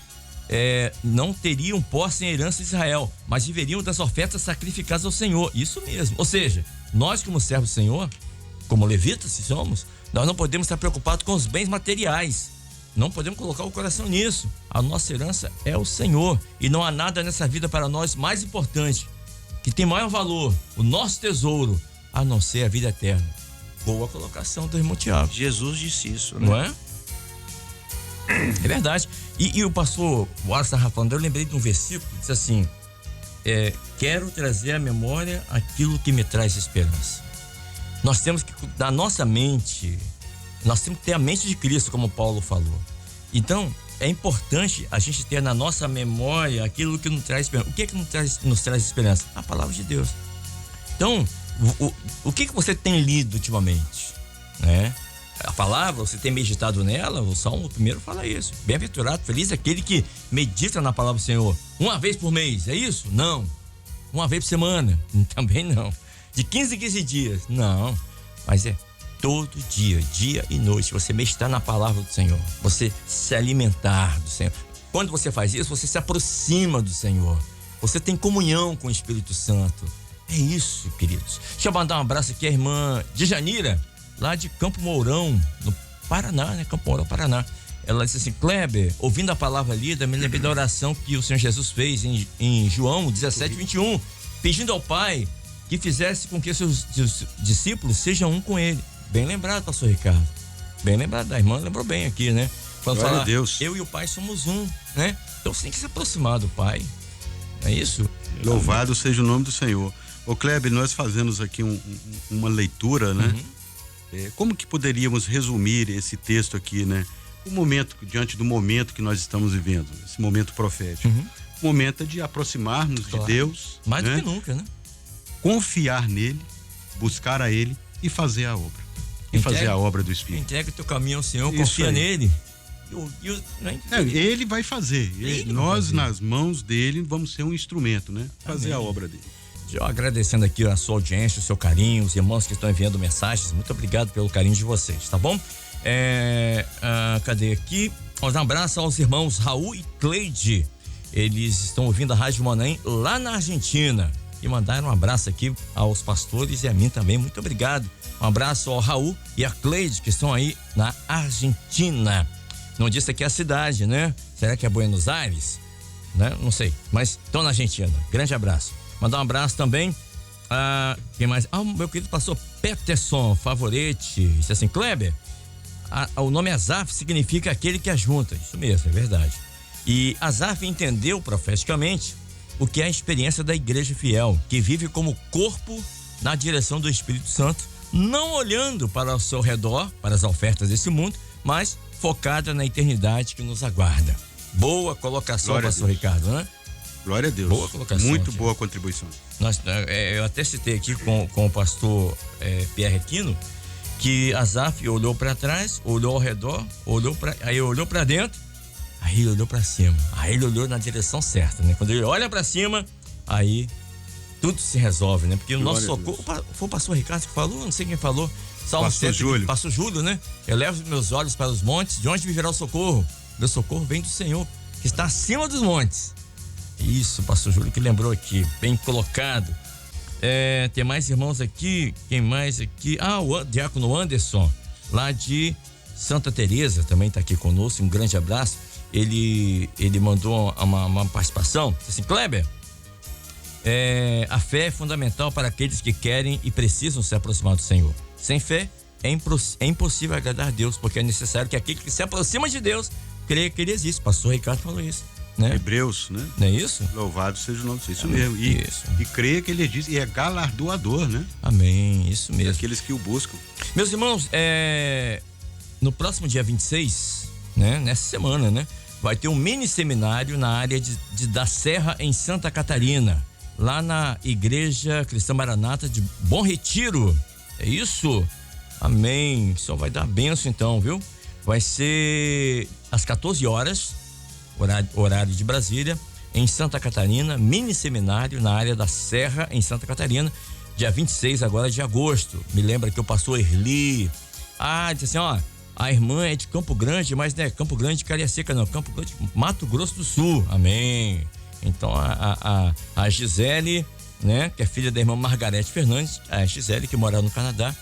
não teriam posse em herança de Israel, mas viveriam das ofertas sacrificadas ao Senhor. Isso mesmo. Ou seja, nós como servos do Senhor, como levitas se somos, nós não podemos estar preocupados com os bens materiais. Não podemos colocar o coração nisso. A nossa herança é o Senhor. E não há nada nessa vida para nós mais importante, que tem maior valor, o nosso tesouro, a não ser a vida eterna. Boa colocação do irmão Tiago. Jesus disse isso, né? Não é? É verdade. E o pastor Wallace estava falando, eu lembrei de um versículo que diz assim: quero trazer à memória aquilo que me traz esperança. Nós temos que, da nossa mente, nós temos que ter a mente de Cristo, como Paulo falou. Então, é importante a gente ter na nossa memória aquilo que nos traz esperança. O que é que nos traz esperança? A palavra de Deus. Então, o que você tem lido ultimamente? Né? A palavra, você tem meditado nela? O Salmo 1 fala isso. Bem-aventurado, feliz aquele que medita na palavra do Senhor. Uma vez por mês, é isso? Não. Uma vez por semana? Também não. De 15 em 15 dias? Não. Mas todo dia, dia e noite, você meditar na palavra do Senhor. Você se alimentar do Senhor. Quando você faz isso, você se aproxima do Senhor. Você tem comunhão com o Espírito Santo. É isso, queridos. Deixa eu mandar um abraço aqui à irmã Djanira, lá de Campo Mourão, no Paraná, né? Campo Mourão, Paraná. Ela disse assim: Kleber, ouvindo a palavra lida, me lembrei da oração que o Senhor Jesus fez em João 17:21, pedindo ao Pai que fizesse com que seus discípulos sejam um com ele. Bem lembrado, pastor Ricardo. Bem lembrado, a irmã lembrou bem aqui, né? Quando Glória fala, a Deus. Eu e o Pai somos um, né? Então você tem que se aproximar do Pai. É isso? Louvado seja o nome do Senhor. Ô Kleber, nós fazemos aqui uma leitura, né? Como que poderíamos resumir esse texto aqui, né? Diante do momento que nós estamos vivendo, esse momento profético. O momento é de aproximarmos de Deus. Mais né? do que nunca, né? Confiar nele, buscar a ele e fazer a obra. E fazer a obra do Espírito. Entrega o teu caminho ao Senhor, Isso confia aí. nele. Ele vai fazer. Ele Nós, vai fazer. nas mãos dele, vamos ser um instrumento, né? Fazer a obra dele. Eu agradecendo aqui a sua audiência, o seu carinho, os irmãos que estão enviando mensagens. Muito obrigado pelo carinho de vocês, tá bom? Cadê aqui? Um abraço aos irmãos Raul e Cleide. Eles estão ouvindo a Rádio Manaim lá na Argentina. E mandaram um abraço aqui aos pastores e a mim também. Muito obrigado. Um abraço ao Raul e a Cleide, que estão aí na Argentina. Não disse aqui a cidade, né? Será que é Buenos Aires? Né? Não sei, mas estão na Argentina. Grande abraço. Mandar um abraço também a quem mais? Meu querido pastor Peterson Favorete. Disse assim: Kleber, o nome Asaf significa aquele que ajunta. Isso mesmo, é verdade. E Asaf entendeu profeticamente o que é a experiência da igreja fiel, que vive como corpo na direção do Espírito Santo, não olhando para o seu redor, para as ofertas desse mundo, mas focada na eternidade que nos aguarda. Boa colocação, Glória pastor Ricardo, né? Glória a Deus. Boa colocação. Muito Tiago. boa contribuição. Eu até citei aqui com o pastor Pierre Aquino, que Asaf olhou para trás, olhou ao redor, aí olhou para dentro, aí ele olhou para cima, aí ele olhou na direção certa, né? Quando ele olha para cima, aí tudo se resolve, né? Porque o nosso socorro, foi o pastor Ricardo que falou, não sei quem falou, Salmo Pastor 100, Júlio. Pastor Júlio, né? Eu levo os meus olhos para os montes, de onde me virá o socorro? Meu socorro vem do Senhor, que está acima dos montes. Isso, pastor Júlio que lembrou aqui, bem colocado. Tem mais irmãos aqui, quem mais aqui? O diácono Anderson, lá de Santa Teresa, também está aqui conosco, um grande abraço. Ele mandou uma participação, disse assim: Kleber, a fé é fundamental para aqueles que querem e precisam se aproximar do Senhor. Sem fé é impossível agradar a Deus, porque é necessário que aquele que se aproxima de Deus creia que ele existe. Pastor Ricardo falou isso, né? Hebreus, né? Não é isso? Louvado seja o nome de Deus. Isso mesmo. E creia que ele existe e é galardoador, né? Amém, isso mesmo. Aqueles que o buscam. Meus irmãos, no próximo dia 26, né? Nessa semana, né? Vai ter um mini seminário na área da Serra, em Santa Catarina, lá na Igreja Cristã Maranata de Bom Retiro. É isso? Amém. Só vai dar benção então, viu? Vai ser às 14 horas, horário de Brasília, em Santa Catarina, mini seminário na área da Serra, em Santa Catarina, dia 26 agora de agosto. Me lembra que o pastor Erli, disse assim, a irmã é de Campo Grande, mas não é Campo Grande de Cariacica, não, Campo Grande, Mato Grosso do Sul. Amém. Então a Gisele, né, que é filha da irmã Margarete Fernandes, a Gisele, que mora no Canadá,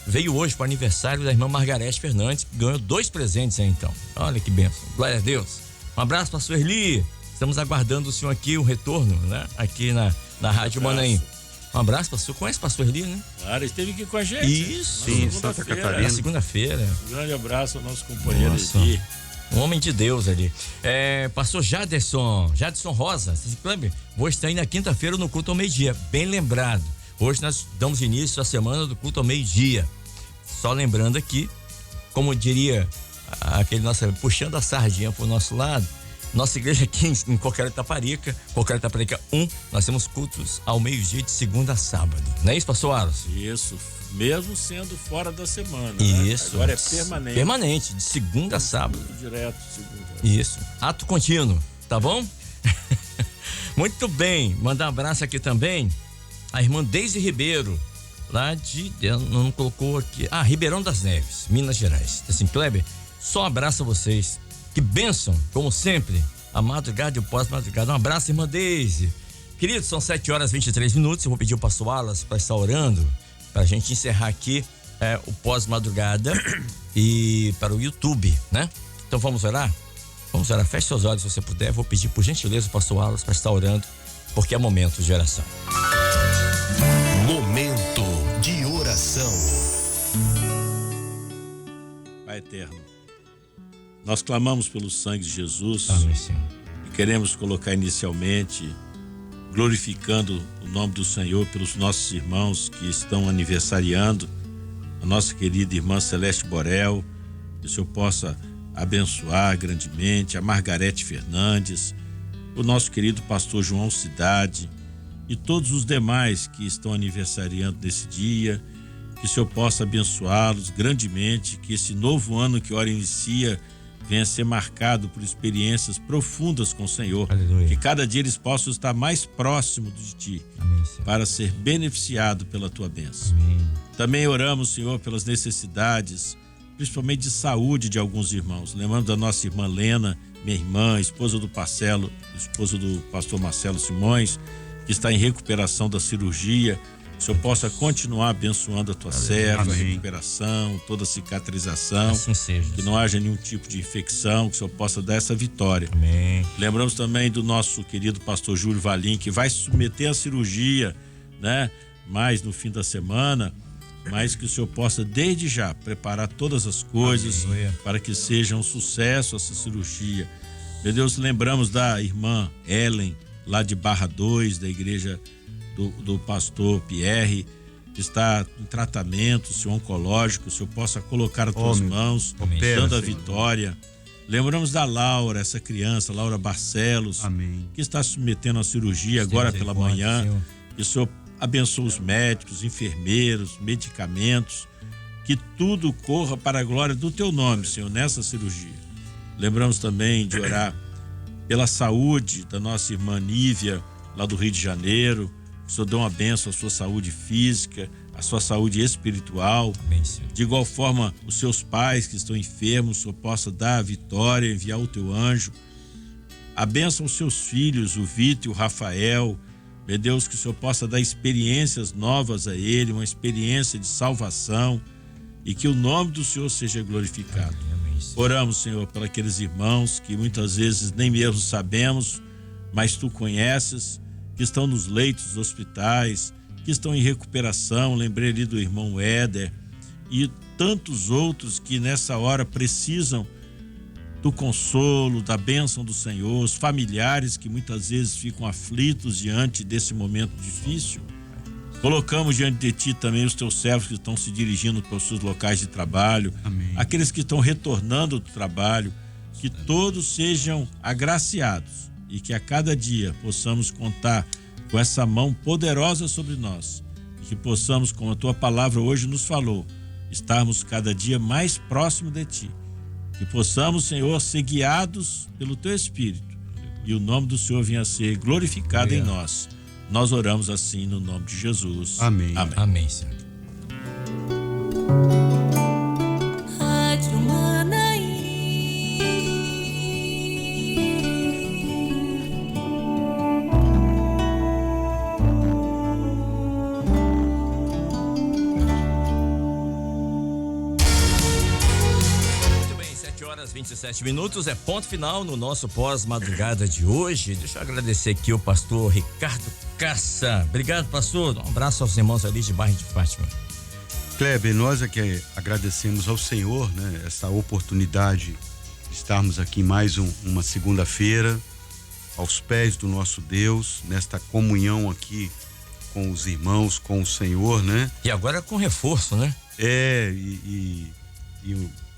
veio hoje para o aniversário da irmã Margarete Fernandes, que ganhou 2 presentes aí então. Olha que bênção, glória a Deus. Um abraço, pastor Erli. Estamos aguardando o senhor aqui, o retorno, né? Aqui na Rádio Manaim. Um abraço, pastor. Conhece o pastor Erli, né? Claro, ele esteve aqui com a gente. Isso. Sim, Santa Catarina. Segunda-feira. Um grande abraço ao nosso companheiro Erli. Um homem de Deus ali. Pastor Jadson Rosa, vou estar aí na quinta-feira no culto ao meio-dia. Bem lembrado. Hoje nós damos início à semana do culto ao meio-dia. Só lembrando aqui, como diria aquele nosso, puxando a sardinha pro nosso lado, nossa igreja aqui em Coqueiro Itaparica 1, nós temos cultos ao meio-dia de segunda a sábado. Não é isso, pastor Aros? Isso, mesmo sendo fora da semana. Isso. Né? Agora é permanente. Permanente, de segunda a sábado. Direto, segunda. Isso, ato contínuo, tá bom? Muito bem, mandar um abraço aqui também a irmã Deise Ribeiro, lá não colocou aqui, Ribeirão das Neves, Minas Gerais. Assim, Kleber, só um abraço a vocês. Que bênção, como sempre, a madrugada e o pós-madrugada. Um abraço, irmã Deise. Queridos, são 7h23. Eu vou pedir o pastor Alas para estar orando, para a gente encerrar aqui o pós-madrugada e para o YouTube, né? Então vamos orar? Vamos orar. Feche seus olhos se você puder. Vou pedir por gentileza o pastor Alas para estar orando, porque é momento de oração. Momento de oração. Pai eterno, nós clamamos pelo sangue de Jesus. Amém, Senhor. E queremos colocar inicialmente, glorificando o nome do Senhor pelos nossos irmãos que estão aniversariando, a nossa querida irmã Celeste Borel, que o Senhor possa abençoar grandemente, a Margarete Fernandes, o nosso querido pastor João Cidade e todos os demais que estão aniversariando nesse dia, que o Senhor possa abençoá-los grandemente, que esse novo ano que ora inicia venha a ser marcado por experiências profundas com o Senhor. Aleluia. Que cada dia eles possam estar mais próximos de Ti. Amém, Senhor. Para ser beneficiado pela Tua bênção. Amém. Também oramos, Senhor, pelas necessidades, principalmente de saúde de alguns irmãos. Lembrando da nossa irmã Lena, minha irmã, esposa do pastor Marcelo Simões, que está em recuperação da cirurgia. Que o Senhor possa continuar abençoando a tua serva, a recuperação, toda a cicatrização. Assim seja. Que não haja nenhum tipo de infecção, que o Senhor possa dar essa vitória. Amém. Lembramos também do nosso querido pastor Júlio Valim, que vai se submeter à cirurgia, né? Mais no fim da semana, mas que o Senhor possa desde já preparar todas as coisas. Aleluia. Para que seja um sucesso essa cirurgia. Meu Deus, lembramos da irmã Ellen, lá de Barra 2, da igreja do pastor Pierre, que está em tratamento, Senhor, oncológico. O Senhor possa colocar as tuas mãos, dando a vitória. Lembramos da Laura, essa criança, Laura Barcelos, que está se submetendo à cirurgia agora pela manhã. Senhor. Que o Senhor abençoe os médicos, enfermeiros, medicamentos, que tudo corra para a glória do teu nome, Senhor, nessa cirurgia. Lembramos também de orar pela saúde da nossa irmã Nívia, lá do Rio de Janeiro. Que o Senhor dê uma bênção à sua saúde física, à sua saúde espiritual. Amém, Senhor. De igual forma, os seus pais que estão enfermos, o Senhor possa dar a vitória, enviar o teu anjo. Abençoa os seus filhos, o Vitor e o Rafael. Meu Deus, que o Senhor possa dar experiências novas a ele, uma experiência de salvação, e que o nome do Senhor seja glorificado. Amém, Senhor. Oramos, Senhor, por aqueles irmãos que muitas vezes nem mesmo sabemos, mas Tu conheces, que estão nos leitos dos hospitais, que estão em recuperação. Lembrei ali do irmão Éder, e tantos outros que nessa hora precisam do consolo, da bênção do Senhor, os familiares que muitas vezes ficam aflitos diante desse momento difícil. Colocamos diante de Ti também os Teus servos que estão se dirigindo para os seus locais de trabalho, Amém. aqueles que estão retornando do trabalho, que todos sejam agraciados e que a cada dia possamos contar com essa mão poderosa sobre nós e que possamos, como a Tua palavra hoje nos falou, estarmos cada dia mais próximo de Ti. Que possamos, Senhor, ser guiados pelo Teu Espírito e o nome do Senhor venha a ser glorificado em nós. Nós oramos assim no nome de Jesus. Amém. Amém. Amém, Senhor. Rádio Manaí. Muito bem, 7h27, é ponto final no nosso pós-madrugada de hoje. Deixa eu agradecer aqui o pastor Ricardo Cassa. Obrigado, pastor. Um abraço aos irmãos ali de Bairro de Fátima. Kleber, nós é que agradecemos ao Senhor, né, essa oportunidade de estarmos aqui mais uma segunda-feira aos pés do nosso Deus, nesta comunhão aqui com os irmãos, com o Senhor, né? E agora com reforço, né? E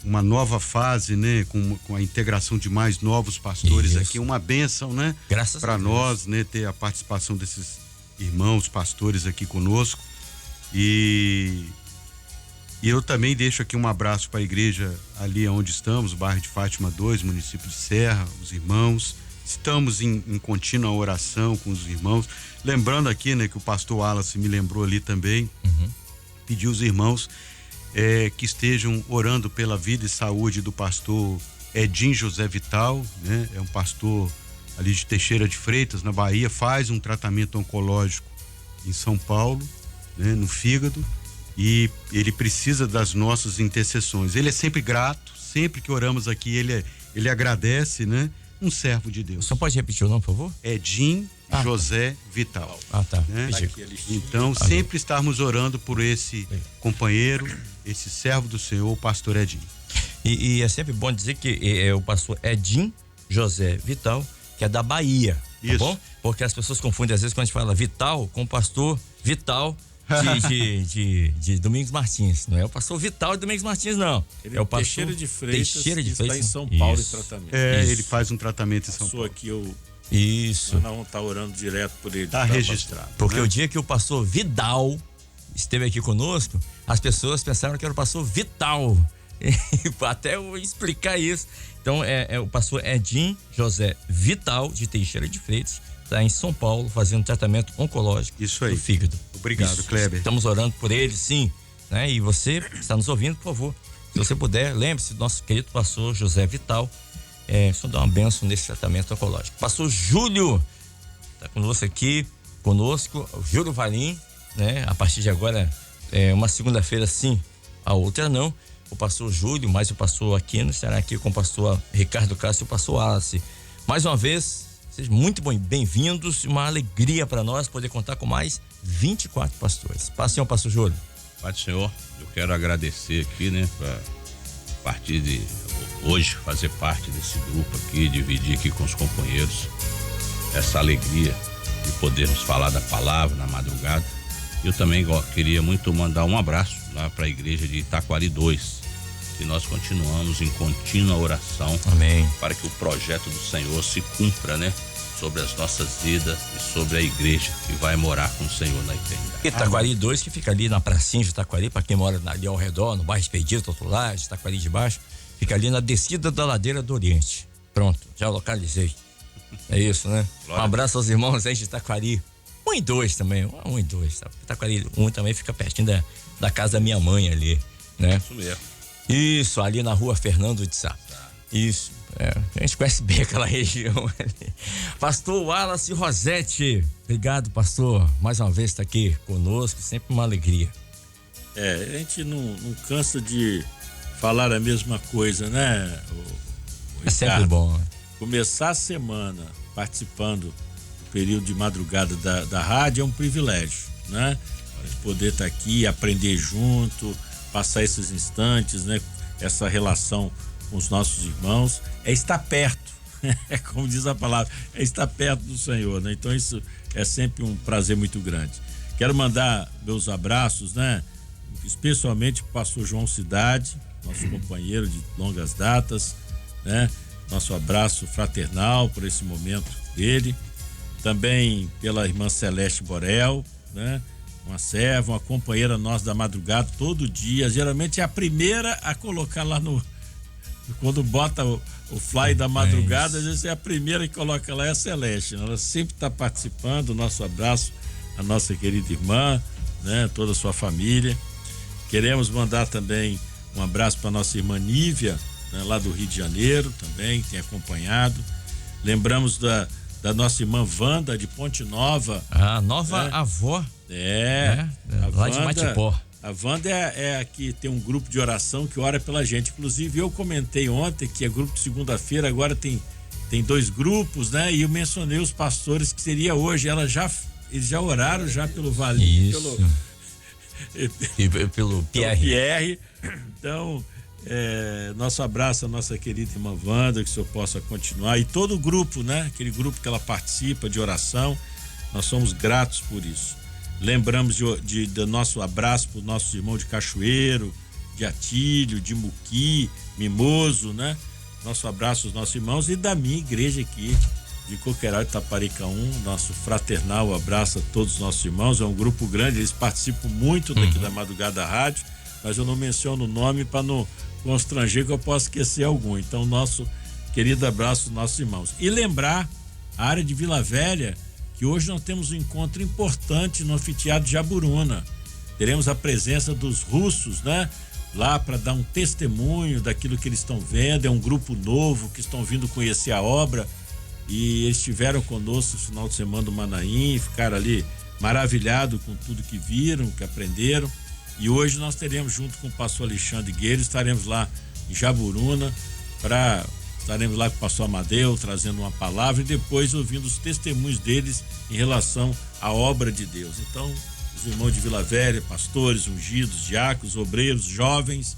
uma nova fase, né? Com a integração de mais novos pastores Isso. aqui, uma bênção, né? Graças para a Deus. nós, né? Ter a participação desses irmãos, pastores aqui conosco. E eu também deixo aqui um abraço para a igreja ali onde estamos, bairro de Fátima 2, município de Serra, os irmãos. Estamos em contínua oração com os irmãos. Lembrando aqui, né, que o pastor Wallace me lembrou ali também, pediu os irmãos que estejam orando pela vida e saúde do pastor Edinho José Vital, né? É um pastor ali de Teixeira de Freitas, na Bahia, faz um tratamento oncológico em São Paulo, né, no fígado, e ele precisa das nossas intercessões. Ele é sempre grato, sempre que oramos aqui, ele agradece, né? Um servo de Deus. Só pode repetir o nome, por favor? Edinho José Vital. Ah, tá. Né? Tá aqui a listinha. Então, sempre estarmos orando por esse companheiro, esse servo do Senhor, o pastor Edinho. E é sempre bom dizer que é o pastor Edinho José Vital, que é da Bahia, Isso. tá bom? Porque as pessoas confundem às vezes quando a gente fala Vital com o pastor Vital de Domingos Martins. Não é o pastor Vital de Domingos Martins, não. Ele é o pastor Teixeira de Freitas, Teixeira de que está Freitas. em São Paulo Isso. em tratamento. Isso. Isso. Ele faz um tratamento em São Passou Paulo. aqui, eu Isso. nós vamos estar orando direto por ele. Está registrado. Porque né? o dia que o pastor Vidal esteve aqui conosco, as pessoas pensaram que era o pastor Vital. Até eu explicar isso. Então, é o pastor Edinho José Vital, de Teixeira de Freitas, está em São Paulo, fazendo tratamento oncológico Isso aí. do fígado. Obrigado, Isso. Kleber. Estamos orando por ele, sim. Né? E você que está nos ouvindo, por favor, se você puder, lembre-se do nosso querido pastor José Vital. Só dar uma bênção nesse tratamento oncológico. Pastor Júlio está conosco aqui, o Júlio Valim, né? A partir de agora, uma segunda-feira sim, a outra não. O pastor Júlio, mais o pastor Aquino, estará aqui com o pastor Ricardo Castro e o pastor Wallace. Mais uma vez, sejam muito bem-vindos, uma alegria para nós poder contar com mais 24 pastores. Passe ao pastor Júlio. Pai do Senhor, eu quero agradecer aqui, né, para partir de hoje fazer parte desse grupo aqui, dividir aqui com os companheiros essa alegria de podermos falar da palavra na madrugada. Eu também queria muito mandar um abraço lá para a igreja de Itaquari 2, que nós continuamos em contínua oração. Amém. Para que o projeto do Senhor se cumpra, né, sobre as nossas vidas e sobre a igreja que vai morar com o Senhor na eternidade. Itaquari 2, que fica ali na pracinha de Itaquari, para quem mora ali ao redor, no bairro Expedito, do outro lado, de Itaquari de baixo, fica ali na descida da ladeira do Oriente. Pronto, já localizei. É isso, né? Glória. Um abraço aos irmãos aí de Itaquari 1 e 2 também, 1 e 2, tá? Itaquari 1 também fica pertinho da casa da minha mãe ali, né? Isso mesmo. Isso, ali na rua Fernando de Sá. Isso, a gente conhece bem aquela região ali. Pastor Wallace Rosete, obrigado, pastor, mais uma vez está aqui conosco, sempre uma alegria. A gente não cansa de falar a mesma coisa, né? É sempre bom. Começar a semana participando do período de madrugada da rádio é um privilégio, né? A gente poder estar aqui, aprender junto, passar esses instantes, né? Essa relação com os nossos irmãos, é estar perto, é como diz a palavra, é estar perto do Senhor, né? Então isso é sempre um prazer muito grande. Quero mandar meus abraços, né? Especialmente para o pastor João Cidade, nosso companheiro de longas datas, né? Nosso abraço fraternal por esse momento dele. Também pela irmã Celeste Borel, né? Uma serva, uma companheira nossa da madrugada, todo dia. Geralmente é a primeira a colocar lá no... Quando bota o fly da madrugada, às vezes é a primeira que coloca lá, é a Celeste. Ela sempre está participando. Nosso abraço à nossa querida irmã, né? Toda a sua família. Queremos mandar também um abraço para nossa irmã Nívia, né? Lá do Rio de Janeiro também, que tem acompanhado. Lembramos da nossa irmã Wanda, de Ponte Nova. A nova avó. Lá de Matipó. A Wanda é a que tem um grupo de oração que ora pela gente. Inclusive, eu comentei ontem que é grupo de segunda-feira, agora tem 2 grupos, né? E eu mencionei os pastores que seria hoje. Eles já oraram já pelo Valinho, pelo Pierre. Então, nosso abraço à nossa querida irmã Wanda, que o senhor possa continuar. E todo o grupo, né? Aquele grupo que ela participa de oração, nós somos gratos por isso. Lembramos do nosso abraço para os nossos irmãos de Cachoeiro, de Atílio, de Muqui, Mimoso, né? Nosso abraço aos nossos irmãos e da minha igreja aqui, de Coqueiral de Taparica 1, nosso fraternal abraço a todos os nossos irmãos. É um grupo grande, eles participam muito daqui da Madrugada Rádio, mas eu não menciono o nome para não constranger, que eu posso esquecer algum. Então, nosso querido abraço aos nossos irmãos. E lembrar a área de Vila Velha, que hoje nós temos um encontro importante no anfiteatro de Jaburuna. Teremos a presença dos russos, né? Lá para dar um testemunho daquilo que eles estão vendo. É um grupo novo que estão vindo conhecer a obra e eles estiveram conosco no final de semana do Manaim, ficaram ali maravilhados com tudo que viram, que aprenderam. E hoje nós teremos, junto com o pastor Alexandre Guerreiro, estaremos lá em Jaburuna estaremos lá com o pastor Amadeu, trazendo uma palavra e depois ouvindo os testemunhos deles em relação à obra de Deus. Então, os irmãos de Vila Velha, pastores, ungidos, diáconos, obreiros, jovens,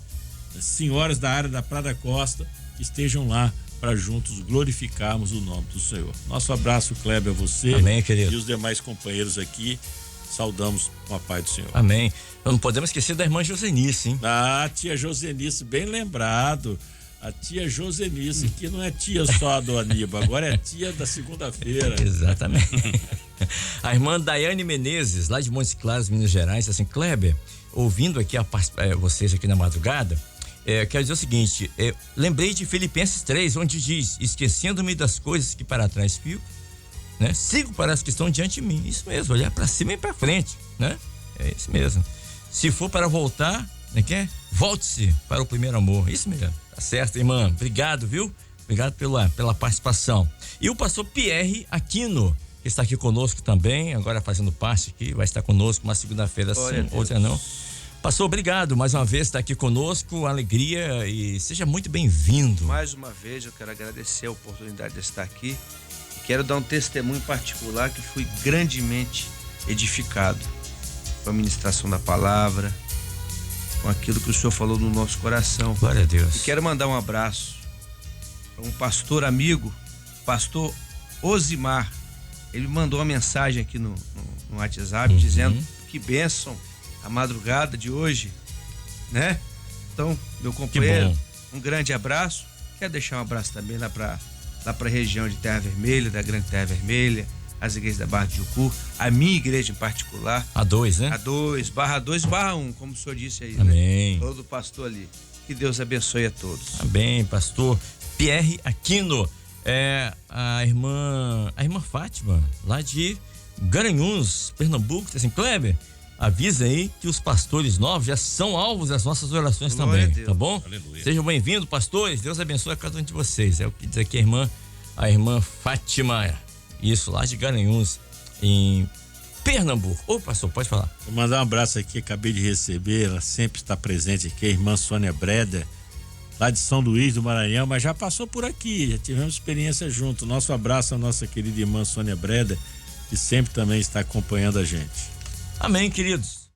senhoras da área da Praia da Costa, que estejam lá para juntos glorificarmos o nome do Senhor. Nosso abraço, Kleber, a você. Amém, querido. E os demais companheiros aqui, saudamos com a paz do Senhor. Amém. Não podemos esquecer da irmã Josenice, hein? Ah, tia Josenice, bem lembrado. A tia Josenice, que não é tia só do Aníbal, agora é tia da segunda-feira. Exatamente. A irmã Daiane Menezes, lá de Montes Claros, Minas Gerais, assim, Kleber, ouvindo aqui vocês aqui na madrugada, quero dizer o seguinte, lembrei de Filipenses 3, onde diz, esquecendo-me das coisas que para trás fico, né? Sigo para as que estão diante de mim. Isso mesmo, olhar para cima e para frente, né? É isso mesmo. Se for para voltar, né, volte-se para o primeiro amor. Isso mesmo. Tá certo, irmã. Obrigado, viu? Obrigado pela participação. E o pastor Pierre Aquino, que está aqui conosco também, agora fazendo parte aqui, vai estar conosco uma segunda-feira sim, outra não. Pastor, obrigado mais uma vez, está aqui conosco, alegria e seja muito bem-vindo. Mais uma vez eu quero agradecer a oportunidade de estar aqui. Quero dar um testemunho particular que fui grandemente edificado com a ministração da palavra, com aquilo que o Senhor falou no nosso coração. Glória a Deus. E quero mandar um abraço para um pastor amigo, pastor Osimar. Ele mandou uma mensagem aqui no WhatsApp dizendo que bênção a madrugada de hoje, né? Então, meu companheiro, um grande abraço. Quero deixar um abraço também lá para a região de Terra Vermelha, da Grande Terra Vermelha, as igrejas da Barra de Jucu, a minha igreja em particular. A 2, né? A 2, barra 2, barra 1, como o senhor disse aí. Amém. Né? Todo pastor ali. Que Deus abençoe a todos. Amém, pastor Pierre Aquino. A irmã Fátima, lá de Garanhuns, Pernambuco, assim, Kleber, avisa aí que os pastores novos já são alvos das nossas orações também, tá bom? Aleluia. Sejam bem-vindos, pastores, Deus abençoe a cada um de vocês, é o que diz aqui a irmã Fátima, isso, lá de Garanhuns, em Pernambuco. Ô, pastor, pode falar. Vou mandar um abraço aqui, acabei de receber, ela sempre está presente aqui, a irmã Sônia Breda, lá de São Luís do Maranhão, mas já passou por aqui, já tivemos experiência junto. Nosso abraço à nossa querida irmã Sônia Breda, que sempre também está acompanhando a gente. Amém, queridos.